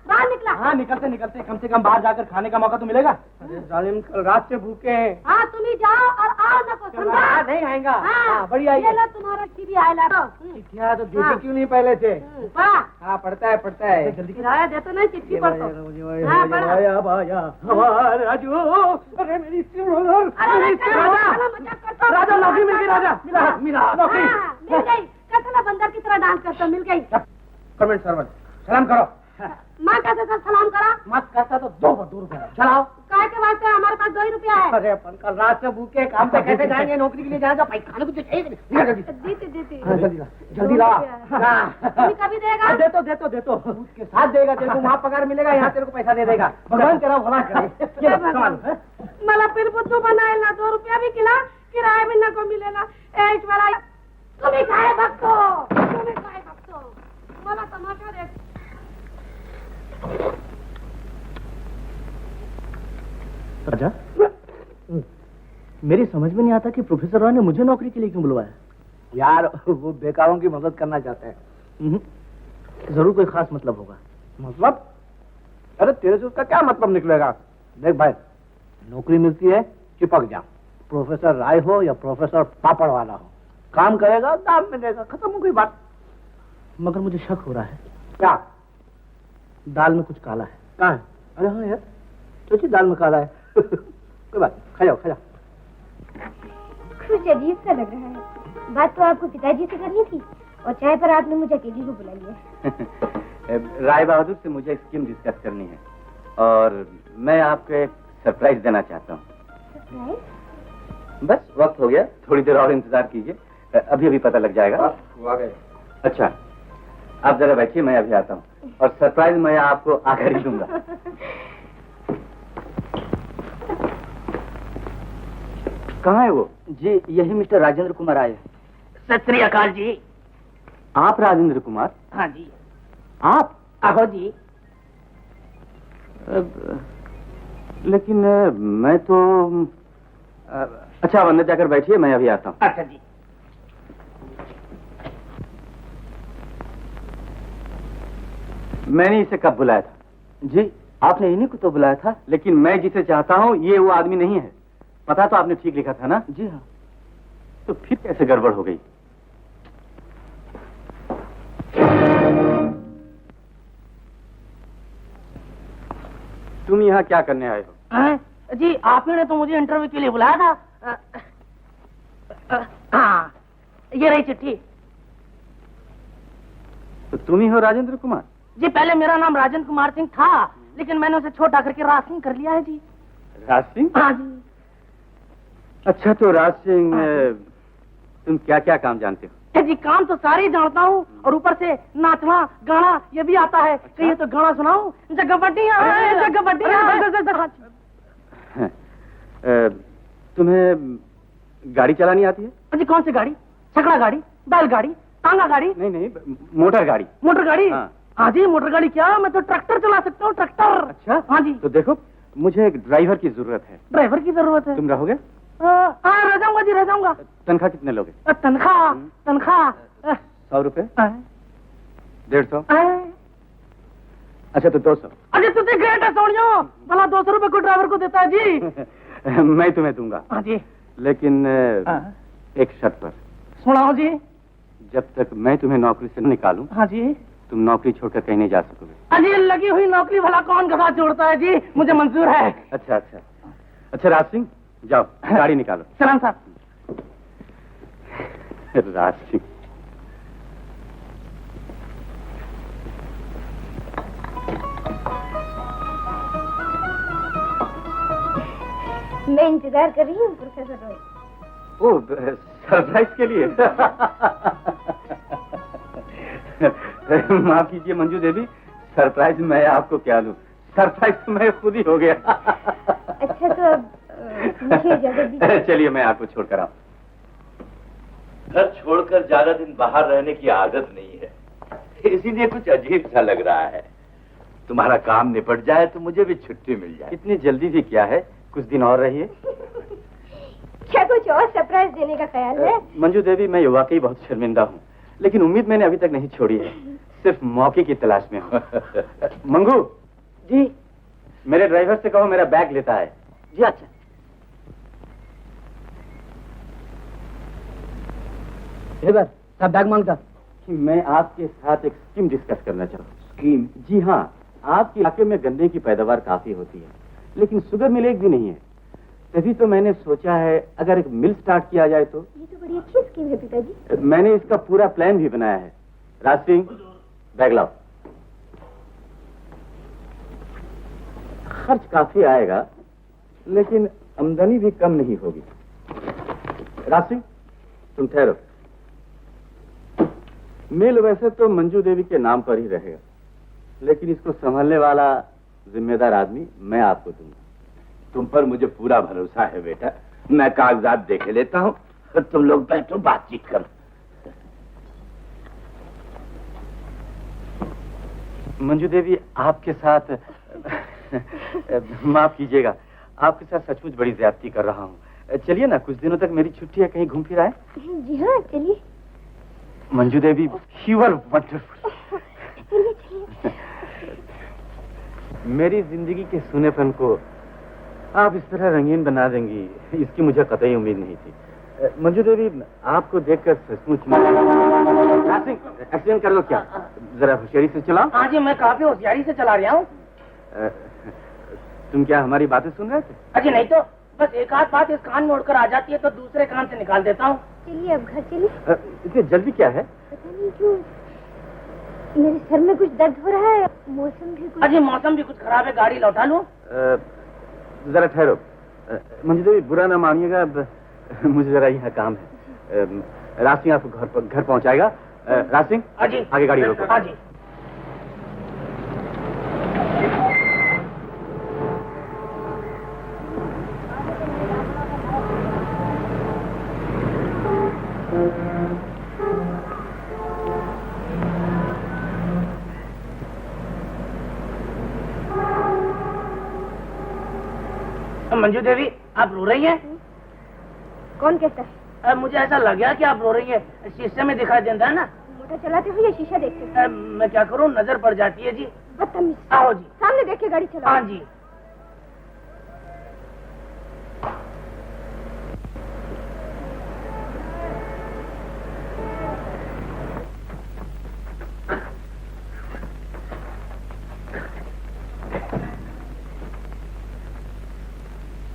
बाहर निकला। हाँ निकलते कम से कम बाहर जाकर खाने का मौका तो मिलेगा। अरे जालिम, कल रात से भूखे हैं। हाँ तुम ही जाओ और आओ ना को, समझा? नहीं आएगा। हाँ बढ़िया। ये लो तुम्हारा टीवी आया लो। चिट्ठियाँ तो देखे क्यों नहीं पहले से? हाँ पढ़ता है। जल्दी किराया देते नहीं, चिट्ठी पर तो। राजू, अरे मेरी राजा, नौकरी मिल गई। राजा मिला नौकरी मिल गई। कैसे बंदर की तरह डांस करता, मिल गई। गवर्नमेंट सर्वेंट, सलाम करो। माँ कैसे सर सलाम करा? मत करता तो 2 रुपया चलाओ। काय के वास्ते? हमारे पास 2 ही रुपया है। अरे अपन कल रात से भूखे, काम पे कैसे जाएंगे? नौकरी के लिए जाएगा, पैसा खाने को तो चाहिए। जल्दी ला। कभी देगा? दे तो उसके साथ देगा, तेरे को वहाँ पगार मिलेगा, यहाँ तेरे को पैसा दे देगा। भगवान तेरा भला करे। मला फिर बुद्धू बनाए ना, 2 रुपया भी खिला, किराया भी न को मिलेगा। ऐश्वर्या तुम्हें खाए भक्तो, मला तमाशा देख। राजा, मेरी समझ में नहीं आता कि प्रोफेसर रॉय ने मुझे नौकरी के लिए क्यों बुलवाया। यार वो बेकारों की मदद करना चाहते हैं। जरूर कोई खास मतलब होगा। मतलब? अरे तेरे से उसका क्या मतलब निकलेगा? देख भाई, नौकरी मिलती है चिपक जा, प्रोफेसर राय हो या प्रोफेसर पापड़ वाला हो, काम करेगा दाम मिलेगा, खत्म हो गई बात। मगर मुझे शक हो रहा है। क्या? दाल में कुछ काला है। कहाँ है? अरे हाँ यार, सोचिए दाल में काला है। कोई बात, खा जाओ। कुछ अजीब सा लग रहा है। बात तो आपको पिताजी से करनी थी और चाय पर आपने मुझे अकेली को बुला लिया। राय बहादुर से मुझे स्कीम डिस्कस करनी है और मैं आपको एक सरप्राइज देना चाहता हूँ। सरप्राइज? बस वक्त हो गया, थोड़ी देर और इंतजार कीजिए, अभी पता लग जाएगा। आ गए। अच्छा, आप जरा बैठिए, मैं अभी आता हूँ और सरप्राइज मैं आपको आकर ही दूंगा। कहाँ है वो? जी यही मिस्टर राजेंद्र कुमार आए। सत श्री अकाल जी। आप राजेंद्र कुमार? हाँ जी। आप? आहो जी। लेकिन मैं तो अच्छा, अंदर जाकर बैठिए, मैं अभी आता हूँ। अच्छा जी। मैंने इसे कब बुलाया था? जी आपने इन्हीं को तो बुलाया था। लेकिन मैं जिसे चाहता हूँ ये वो आदमी नहीं है। पता तो आपने ठीक लिखा था ना? जी हाँ। तो फिर कैसे गड़बड़ हो गई? तुम यहाँ क्या करने आए हो? जी आपने ने तो मुझे इंटरव्यू के लिए बुलाया था। हाँ ये रही चिट्ठी। तो तुम ही हो राजेंद्र कुमार? जी पहले मेरा नाम राजेंद्र कुमार सिंह था, लेकिन मैंने उसे छोटा करके राज सिंह कर लिया है जी। राज सिंह? हाँ जी। अच्छा तो राज सिंह, तुम क्या क्या काम जानते हो? जी काम तो सारे ही जानता हूँ और ऊपर से नाचना गाना ये भी आता है। कहिए तो गाना सुनाऊं? तुम्हें गाड़ी चलानी आती है? जी कौन सी गाड़ी? छकड़ा गाड़ी, बैलगाड़ी, टांगा गाड़ी? नहीं, मोटर गाड़ी। मोटर गाड़ी? हाँ। हाँ जी मोटर गाड़ी क्या, मैं तो ट्रैक्टर चला सकता हूँ, ट्रैक्टर। अच्छा हाँ जी। तो देखो मुझे एक ड्राइवर की जरूरत है। ड्राइवर की जरूरत है? तुम रहोगे? हाँ रह जाऊंगा जी, रह जाऊंगा। तनख्वाह कितने लोगे? तनख्वाह 100 रुपए? 150? अच्छा तो 200। अरे तुझे ग्रेट है सोनियो, भला 200 रुपए को ड्राइवर को देता है जी। मैं तुम्हें दूंगा। हाँ जी। लेकिन एक शर्त पर। सुनाओ जी। जब तक मैं तुम्हें नौकरी से न निकालूं, हाँ जी, तुम नौकरी छोड़कर कहीं नहीं जा सकोगे। अजी लगी हुई नौकरी भला कौन गधा छोड़ता है जी, मुझे मंजूर है। अच्छा राज सिंह जाओ गाड़ी निकालो। सलाम साहब। राज सिंह मैं इंतजार कर रही हूँ प्रोफेसर रॉय। ओ सरप्राइज के लिए। माफ कीजिए मंजू देवी, सरप्राइज मैं आपको क्या दूं, सरप्राइज तो मैं खुद ही हो गया। अच्छा तो अब मुझे इजाजत दीजिए। चलिए मैं आपको छोड़कर आऊं। घर छोड़कर ज्यादा दिन बाहर रहने की आदत नहीं है, इसीलिए कुछ अजीब सा लग रहा है। तुम्हारा काम निपट जाए तो मुझे भी छुट्टी मिल जाए। इतनी जल्दी भी क्या है, कुछ दिन और रहिए। क्या कुछ और सरप्राइज देने का ख्याल है? मंजू देवी, मैं वाकई बहुत शर्मिंदा हूँ, लेकिन उम्मीद मैंने अभी तक नहीं छोड़ी है। सिर्फ मौके की तलाश में हूँ। मंगू जी। मेरे ड्राइवर से कहो मेरा बैग लेता है। जी अच्छा। सब बैग मांगता कि मैं आपके साथ एक स्कीम डिस्कस करना चाहता हूँ। स्कीम? जी हाँ, आपके इलाके में गन्ने की पैदावार काफी होती है, लेकिन शुगर मिल एक भी नहीं है। तभी तो मैंने सोचा है अगर एक मिल स्टार्ट किया जाए तो। ये तो बड़ी अच्छी स्कीम है पिताजी। मैंने इसका पूरा प्लान भी बनाया है। राज सिंह, बैग लाओ। खर्च काफी आएगा, लेकिन आमदनी भी कम नहीं होगी। राज सिंह, तुम ठहरो। मिल वैसे तो मंजू देवी के नाम पर ही रहेगा, लेकिन इसको संभालने वाला जिम्मेदार आदमी मैं आपको दूंगा। तुम पर मुझे पूरा भरोसा है बेटा। मैं कागजात देख लेता हूँ, तुम लोग बैठो बातचीत करो। मंजू देवी, आपके साथ माफ कीजिएगा, आपके साथ सचमुच बड़ी ज्यादती कर रहा हूँ। चलिए ना, कुछ दिनों तक मेरी छुट्टी है, कहीं घूम फिर आए। जी हाँ, चलिए। Manju Devi, you are wonderful. मेरी जिंदगी के सूनेपन को आप इस तरह रंगीन बना देंगी, इसकी मुझे कतई उम्मीद नहीं थी। मंजू देवी, आपको देखकर सचमुच एक्सीडेंट कर लो क्या? जरा होशियारी से चलाओ। हाँ जी, मैं काफी होशियारी से चला रहा हूँ। तुम क्या हमारी बातें सुन रहे थे? अजी नहीं तो, बस एक आध बात इस कान में उड़कर आ जाती है तो दूसरे कान से निकाल देता हूँ। चलिए अब घर चलिए। इतनी जल्दी क्या है? पता नहीं क्यों मेरे सर में कुछ दर्द हो रहा है। मौसम भी कुछ... अजी मौसम भी कुछ खराब है, गाड़ी लौटा लूं? जरा ठहरो। मंजू देवी, बुरा ना मानिएगा, मुझे जरा यहाँ काम है। राज सिंह आपको घर पहुँचाएगा। राज सिंह, आगे गाड़ी रोको। हाँ जी। मंजू देवी, आप रो रही हैं? कौन कहता है? मुझे ऐसा लग गया कि आप रो रही हैं। शीशे में दिखाई देता है ना। मोटर चलाते हो या शीशा देखते हो? मैं क्या करूं, नजर पड़ जाती है जी। बदतमीज। आओ जी। सामने देख के गाड़ी चलाओ। हाँ जी।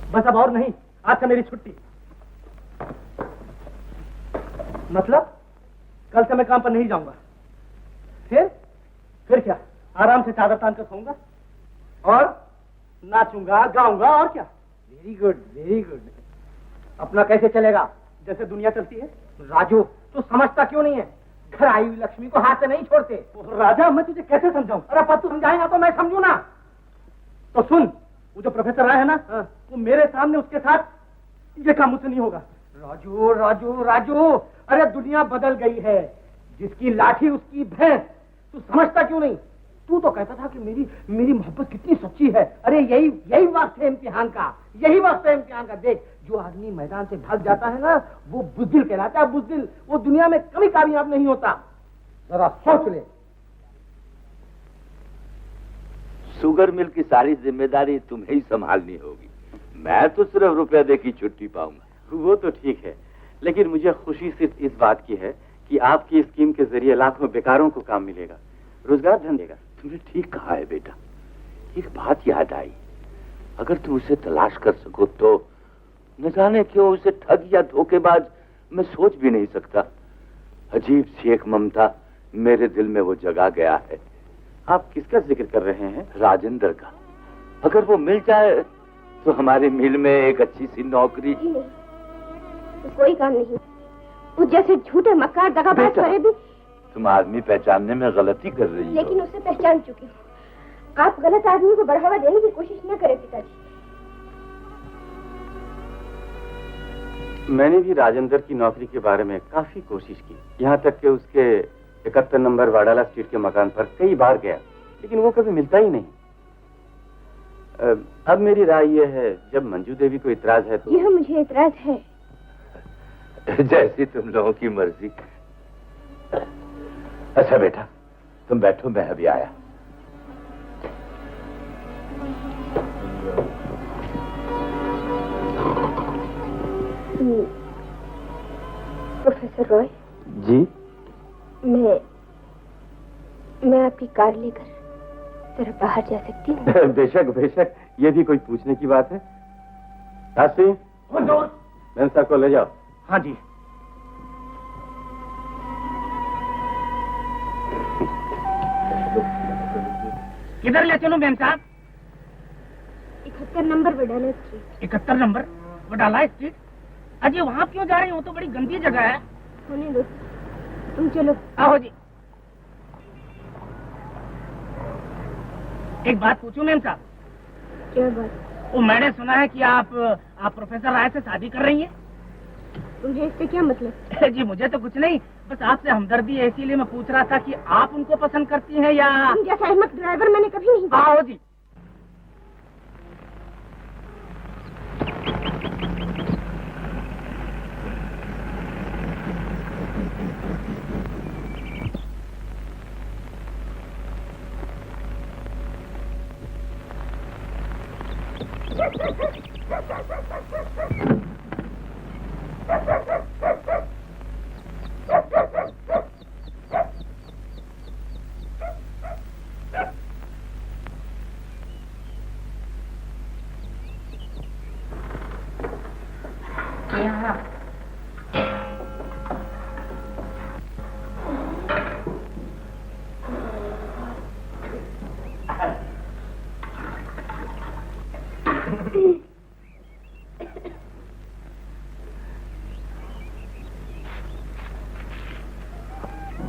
बस अब और नहीं, आज से मेरी छुट्टी। मतलब कल से मैं काम पर नहीं जाऊंगा। फिर क्या? आराम से चादर तान कर सोऊंगा और नाचूंगा, गाऊंगा और क्या। Very good, very good. अपना कैसे चलेगा? जैसे दुनिया चलती है। राजू, तू समझता क्यों नहीं है? घर आई हुई लक्ष्मी को हाथ से नहीं छोड़ते। राजा, मैं तुझे कैसे समझाऊं? अरे पर तू समझाएगा तो मैं समझू ना। तो सुन, वो जो प्रोफेसर राय है ना, वो मेरे सामने उसके साथ ये काम मुझसे नहीं होगा। राजू राजू राजू, अरे दुनिया बदल गई है। जिसकी लाठी उसकी भैंस। तू समझता क्यों नहीं? तू तो कहता था कि मेरी मोहब्बत कितनी सच्ची है। अरे यही वक्त है इम्तिहान का, यही वक्त है इम्तिहान का। देख, जो आदमी मैदान से भाग जाता है ना, वो बुज़दिल कहलाता है, बुज़दिल। वो दुनिया में कभी कामयाब नहीं होता। जरा सोच ले। शुगर मिल की सारी जिम्मेदारी तुम्हें ही संभालनी होगी। मैं तो सिर्फ रुपया दे की छुट्टी पाऊंगा। वो तो ठीक है, लेकिन मुझे खुशी सिर्फ इस बात की है कि आपकी स्कीम के जरिए लाखों बेकारों को काम मिलेगा, रोजगार ढूंढ देगा। तुमने ठीक कहा है बेटा। एक बात याद आई, अगर तुम उसे तलाश कर सको तो न जाने क्यों उसे ठग या धोखेबाज मैं सोच भी नहीं सकता। अजीब सी एक ममता मेरे दिल में वो जगा गया है। आप किसका जिक्र कर रहे हैं? राजेंद्र का। अगर वो मिल जाए तो हमारे मिल में एक अच्छी सी नौकरी। नहीं, कोई काम नहीं। वो जैसे झूठे मक्कार दगाबाज करे भी। तुम आदमी पहचानने में गलती कर रही हो। लेकिन उसे पहचान चुकी हूँ। आप गलत आदमी को बढ़ावा देने की कोशिश न करें पिताजी। मैंने भी राजेंद्र की नौकरी के बारे में काफी कोशिश की, यहाँ तक कि उसके 71 नंबर वाडाला स्ट्रीट के मकान पर कई बार गया, लेकिन वो कभी मिलता ही नहीं। अब मेरी राय यह है, जब मंजू देवी को इतराज है तो... यह मुझे इतराज है। जैसी तुम लोगों की मर्जी। अच्छा बेटा, तुम बैठो, मैं अभी आया। प्रोफेसर रॉय जी। मैं आपकी कार लेकर जरा बाहर जा सकती हूँ? बेशक बेशक, ये भी कोई पूछने की बात है। राशि, मैम साहब को ले जाओ। हाँ जी। किधर ले चलो मैम साहब? 71 number Wadala street. 71 number Wadala street? Ajay वहाँ क्यों जा रही हो? तो बड़ी गंदी जगह है। होने दो, तुम चलो। आओ जी। एक बात पूछूं मैम साहब? क्या बात? वो मैंने सुना है कि आप प्रोफेसर राय से शादी कर रही हैं। तुम्हें इससे क्या मतलब? जी मुझे तो कुछ नहीं, बस आपसे हमदर्दी है, इसीलिए मैं पूछ रहा था कि आप उनको पसंद करती हैं या... तुम जैसा अहमक ड्राइवर मैंने कभी नहीं देखा। आओ जी।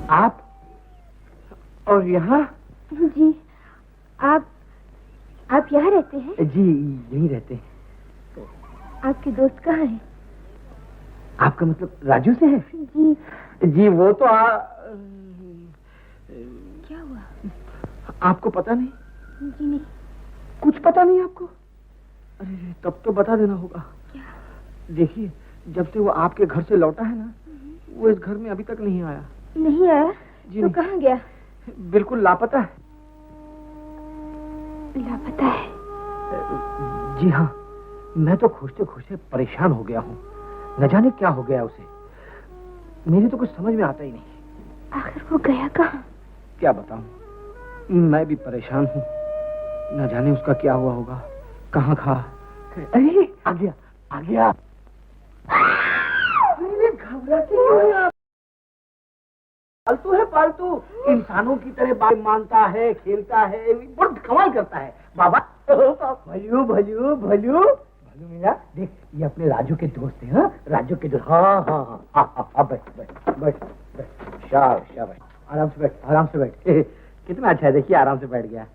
आप और यहाँ? जी, आप यहाँ रहते हैं? जी यहीं रहते हैं। आपके दोस्त कहाँ हैं? आपका मतलब राजू से है? जी। जी वो तो क्या हुआ? आपको पता नहीं? जी नहीं। कुछ पता नहीं आपको? अरे तब तो बता देना होगा। क्या? देखिए, जब से वो आपके घर से लौटा है ना, वो इस घर में अभी तक नहीं आया। नहीं आया? जी तो नहीं। कहाँ गया? बिल्कुल लापता है। लापता है? जी हाँ, मैं तो खोजते खोजते परेशान हो गया हूँ। न जाने क्या हो गया उसे, मेरी तो कुछ समझ में आता ही नहीं। आखिर वो गया कहाँ? क्या बताऊं, मैं भी परेशान हूँ। न जाने उसका क्या हुआ होगा, कहाँ खा। अरे आ गया, आ गया। अरे घबराते क्यों हैं आप? पालतू है, पालतू इंसानों की तरह बात मानता है, खेलता है, बहुत कमाल करता है। बाबा भलू भलू भलू भलू मिला। देख, ये अपने राजू के दोस्त हैं। हाँ, राजू के दोस्त। हाँ हाँ हाँ हाँ हाँ, बैठ बैठ बैठ बैठ। शाबाश शाबाश, आराम से बैठ, आराम से बैठ। कितना अच्छा है, देखिए आराम से बैठ गया।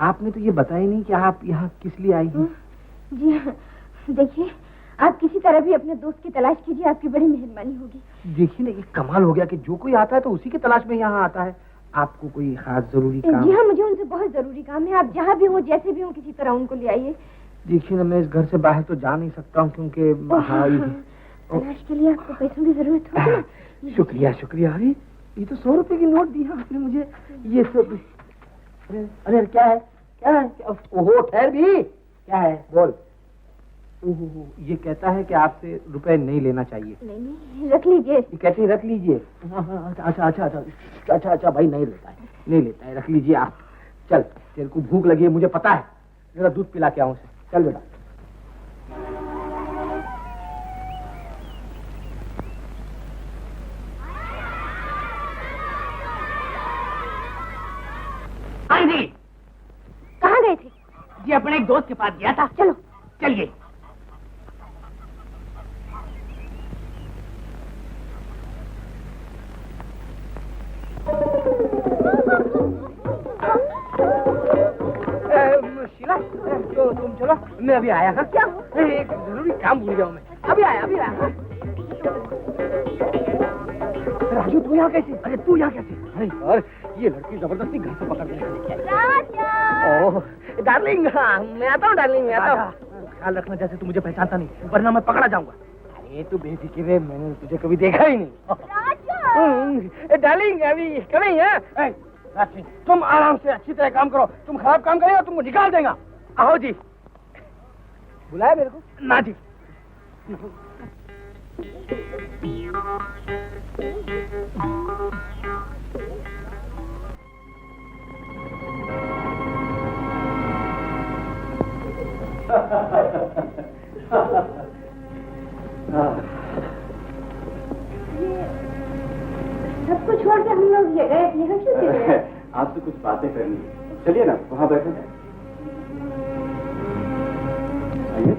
आपने तो ये बताया नहीं कि आप यहाँ किस लिए आई हैं? जी हाँ, देखिए आप किसी तरह भी अपने दोस्त की तलाश कीजिए, आपकी बड़ी मेहरबानी होगी। देखिए ना, ये कमाल हो गया कि जो कोई आता है तो उसी की तलाश में यहाँ आता है। आपको कोई खास जरूरी काम? जी हाँ, मुझे उनसे बहुत जरूरी काम है। आप जहाँ भी हो, जैसे भी हो, किसी तरह उनको ले आइए। देखिए ना, मैं इस घर से बाहर तो जा नहीं सकता हूँ क्योंकि तलाश के लिए आपको पैसों की जरूरत होगी ना। शुक्रिया शुक्रिया। अरे ये तो 100 रुपए की नोट दिया आपने मुझे। ये सब अरे क्या है, क्या है? ओहो ठहर भी, क्या है बोल। ओहो, ये कहता है कि आपसे रुपए नहीं लेना चाहिए। नहीं, रख लीजिए। ये कहते हैं रख लीजिए। अच्छा अच्छा अच्छा अच्छा अच्छा भाई, नहीं लेता है, नहीं लेता है, रख लीजिए आप। चल, तेरे को भूख लगी है मुझे पता है, जरा दूध पिला के आऊं उसे। चल बेटा। हाँ जी। कहाँ गए थे? जी अपने एक दोस्त के पास गया था। चलो चलिए। शीला, तो तुम चलो, मैं अभी आया। हाँ क्या? एक जरूरी काम भूल गया हूँ मैं। अभी आया, अभी आया। राजू तू यहाँ कैसे? अरे तू यहाँ कैसे? और ये लड़की जबरदस्ती घर से पकड़ के लेके आई। राजा! ओह डार्लिंग, हाँ मैं आता हूँ डार्लिंग, मैं आता हूँ। ख्याल रखना जैसे तू मुझे पहचानता नहीं, वरना मैं पकड़ा जाऊंगा। अरे तू बेफिक्र है, मैंने तुझे कभी देखा ही नहीं। राजा! डार्लिंग अभी कभी है। तुम आराम से अच्छी तरह काम करो, तुम खराब काम करेगा तुमको निकाल देगा। आओ जी। बुलाया मेरे को? ना जी। सब कुछ छोड़ के हम लोग ये गए यहाँ क्यों चले? आपसे कुछ बातें करनी है, चलिए ना वहाँ बैठे हैं। आइए।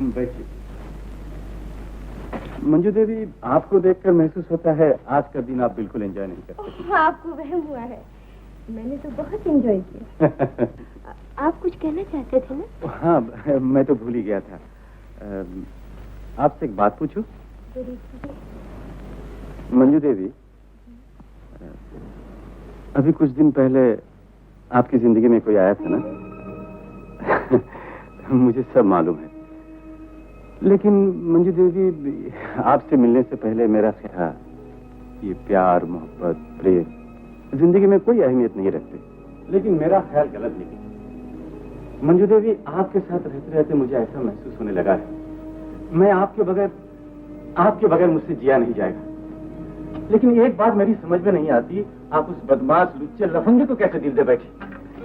बैठिए। मंजू देवी, आपको देखकर महसूस होता है आज का दिन आप बिल्कुल एंजॉय नहीं करते। आपको वहम हुआ है, मैंने तो बहुत एंजॉय किया। आप कुछ कहना चाहते थे ना? हाँ, मैं तो भूल ही गया था। आपसे एक बात पूछूं? मंजू देवी, अभी कुछ दिन पहले आपकी जिंदगी में कोई आया था ना? मुझे सब मालूम है, लेकिन मंजू देवी आपसे मिलने से पहले मेरा ख्याल ये प्यार मोहब्बत प्रेम जिंदगी में कोई अहमियत नहीं रखते, लेकिन मेरा ख्याल गलत नहीं। मंजू देवी, आपके साथ रहते रहते मुझे ऐसा महसूस होने लगा है मैं आपके बगैर मुझसे जिया नहीं जाएगा। लेकिन एक बात मेरी समझ में नहीं आती, आप उस बदमाश लुच्चे लफंगे को कैसे दिल दे बैठे?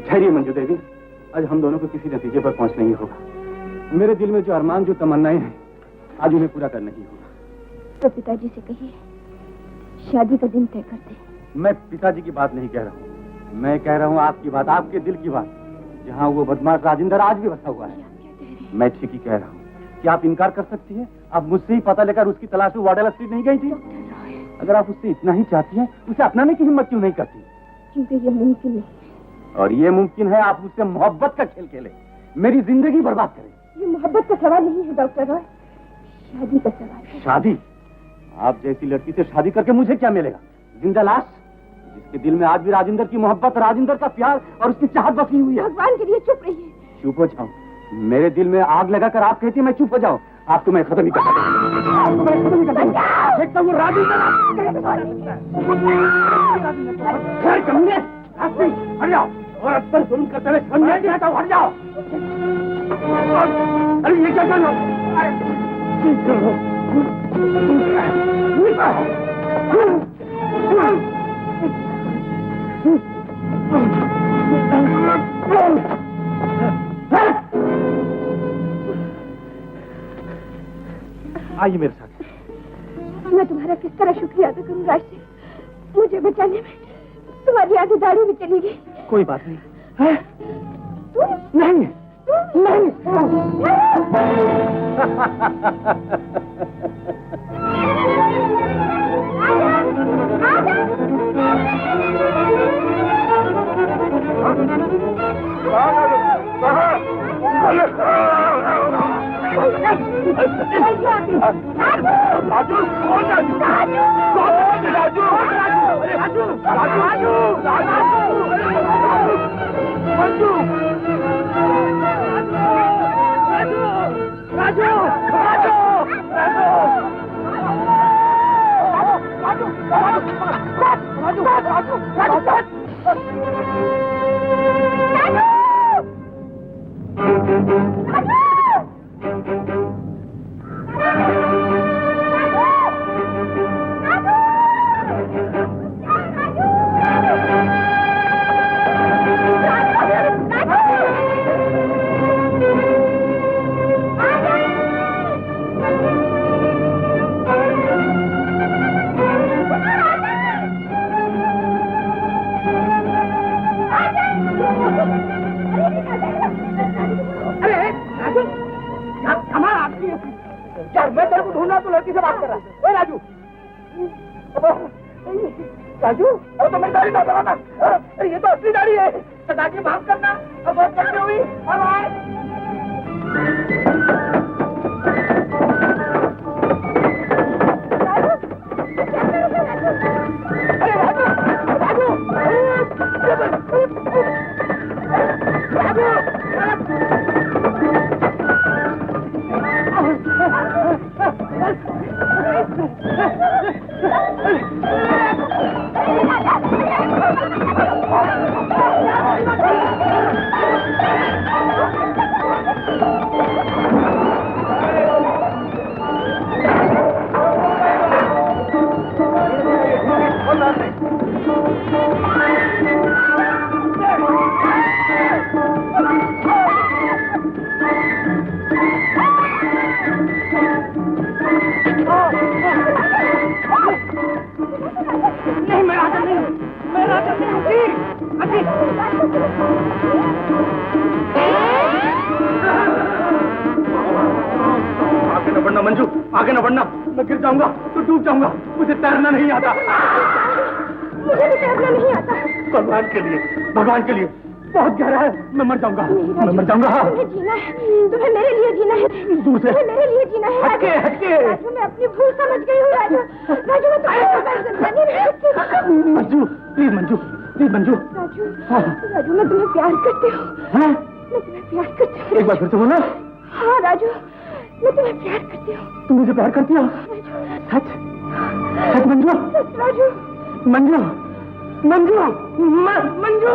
ठहरिए मंजू देवी, आज हम दोनों को किसी नतीजे पर पहुंचना ही होगा। मेरे दिल में जो अरमान जो तमन्नाएं हैं आज उन्हें पूरा करना ही होगा। तो पिताजी से कहिए शादी का दिन तय करते। मैं पिताजी की बात नहीं कह रहा हूँ, मैं कह रहा हूँ आपकी बात, आपके दिल की बात, जहाँ वो बदमाश राजेंद्र आज भी बसा हुआ है। मैं ठीक ही कह रहा हूँ। क्या आप इनकार कर सकती हैं? आप मुझसे ही पता लेकर उसकी तलाश में वार्डल स्ट्रीट नहीं गई थी? अगर आप उससे इतना ही चाहती हैं, उसे अपनाने की हिम्मत क्यों नहीं करती? क्योंकि ये मुमकिन नहीं। और ये मुमकिन है आप उससे मोहब्बत का खेल खेले, मेरी जिंदगी बर्बाद करें। ये मोहब्बत का सवाल नहीं है डॉक्टर रॉय, शादी का सवाल है। शादी? आप जैसी लड़की से शादी करके मुझे क्या मिलेगा? जिंदा लाश, जिसके दिल में आज भी राजेंद्र की मोहब्बत, राजेंद्र का प्यार और उसकी चाहत बसी हुई है। भगवान के लिए चुप रहिए। चुप हो जाऊं? मेरे दिल में आग लगाकर आप कहती हैं मैं चुप हो जाऊं? आपको मैं खत्म ही कर देखता हूँ राजेंद्र। हट जाओ, और अब तक जुल्म करते हुए समझ नहीं आता हूँ, हट जाओ। अरे ये क्या कर रहे हो? आइए मेरे साथ। मैं तुम्हारा किस तरह शुक्रिया अदा करूं राज सिंह, मुझे बचाने में तुम्हारी आधी दाढ़ी भी चली गई। कोई बात नहीं है? नहीं राजू, अरे तो मेरी दाढ़ी ना बनाना। अरे ये तो असली दाढ़ी है। सदा के माफ करना, अब बहुत गलती हुई। आगे न बढ़ना मंजू, आगे न बढ़ना, मैं गिर जाऊंगा तो डूब जाऊंगा, मुझे तैरना नहीं आता। मुझे भी तैरना नहीं आता। भगवान के लिए बहुत गहरा है, मैं मर जाऊंगा, मैं मर जाऊंगा। तुम्हें जीना है, तुम्हें मेरे लिए जीना है, तुम्हें मेरे लिए जीना है। हटके, हटके। राजू, मैं अपनी भूल समझ गई हूँ राजू। राजू, मैं तुम्हें मंजू, प्लीज मंजू, प्लीज मंजू। राजू, राजू, मैं तुम्हें प्यार करती हूँ। मैं तुम्हें प्यार करती हूँ। एक बार फिर से बोलो। हाँ राजू, मैं तुम्हें प्यार करती हूँ। तुम मुझे प्यार करती हो? सच? सच मंजू? सच राजू। मंजू, मंजू, मंजू।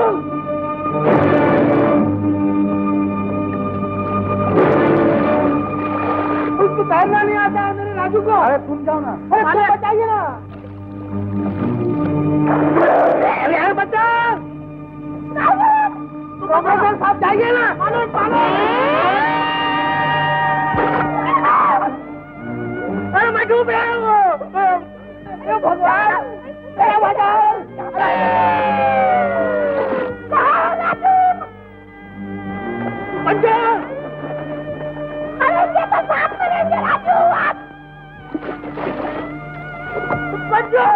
उसको तैरना नहीं आता है मेरे राजू को। अरे तुम जाओ ना, अरे बचाइए ना। अरे बच्चा, प्रोफेसर साहब जाइए ना। अरे मैं डूब रहा हूँ। भगवान, भगवान। बच्चा, अरे ये तो साथ में रहेंगे राजू। बच्चा।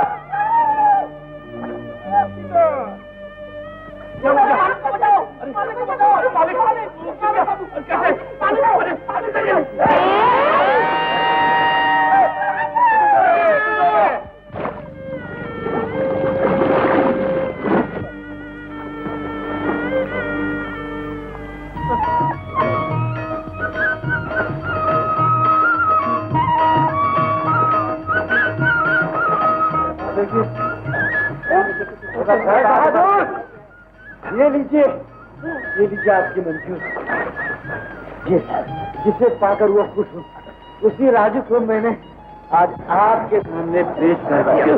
ये लीजिए आपकी मंजूर। जिसे पाकर वो खुश हूँ, उसी राजू को मैंने आज आपके सामने पेश कर दिया।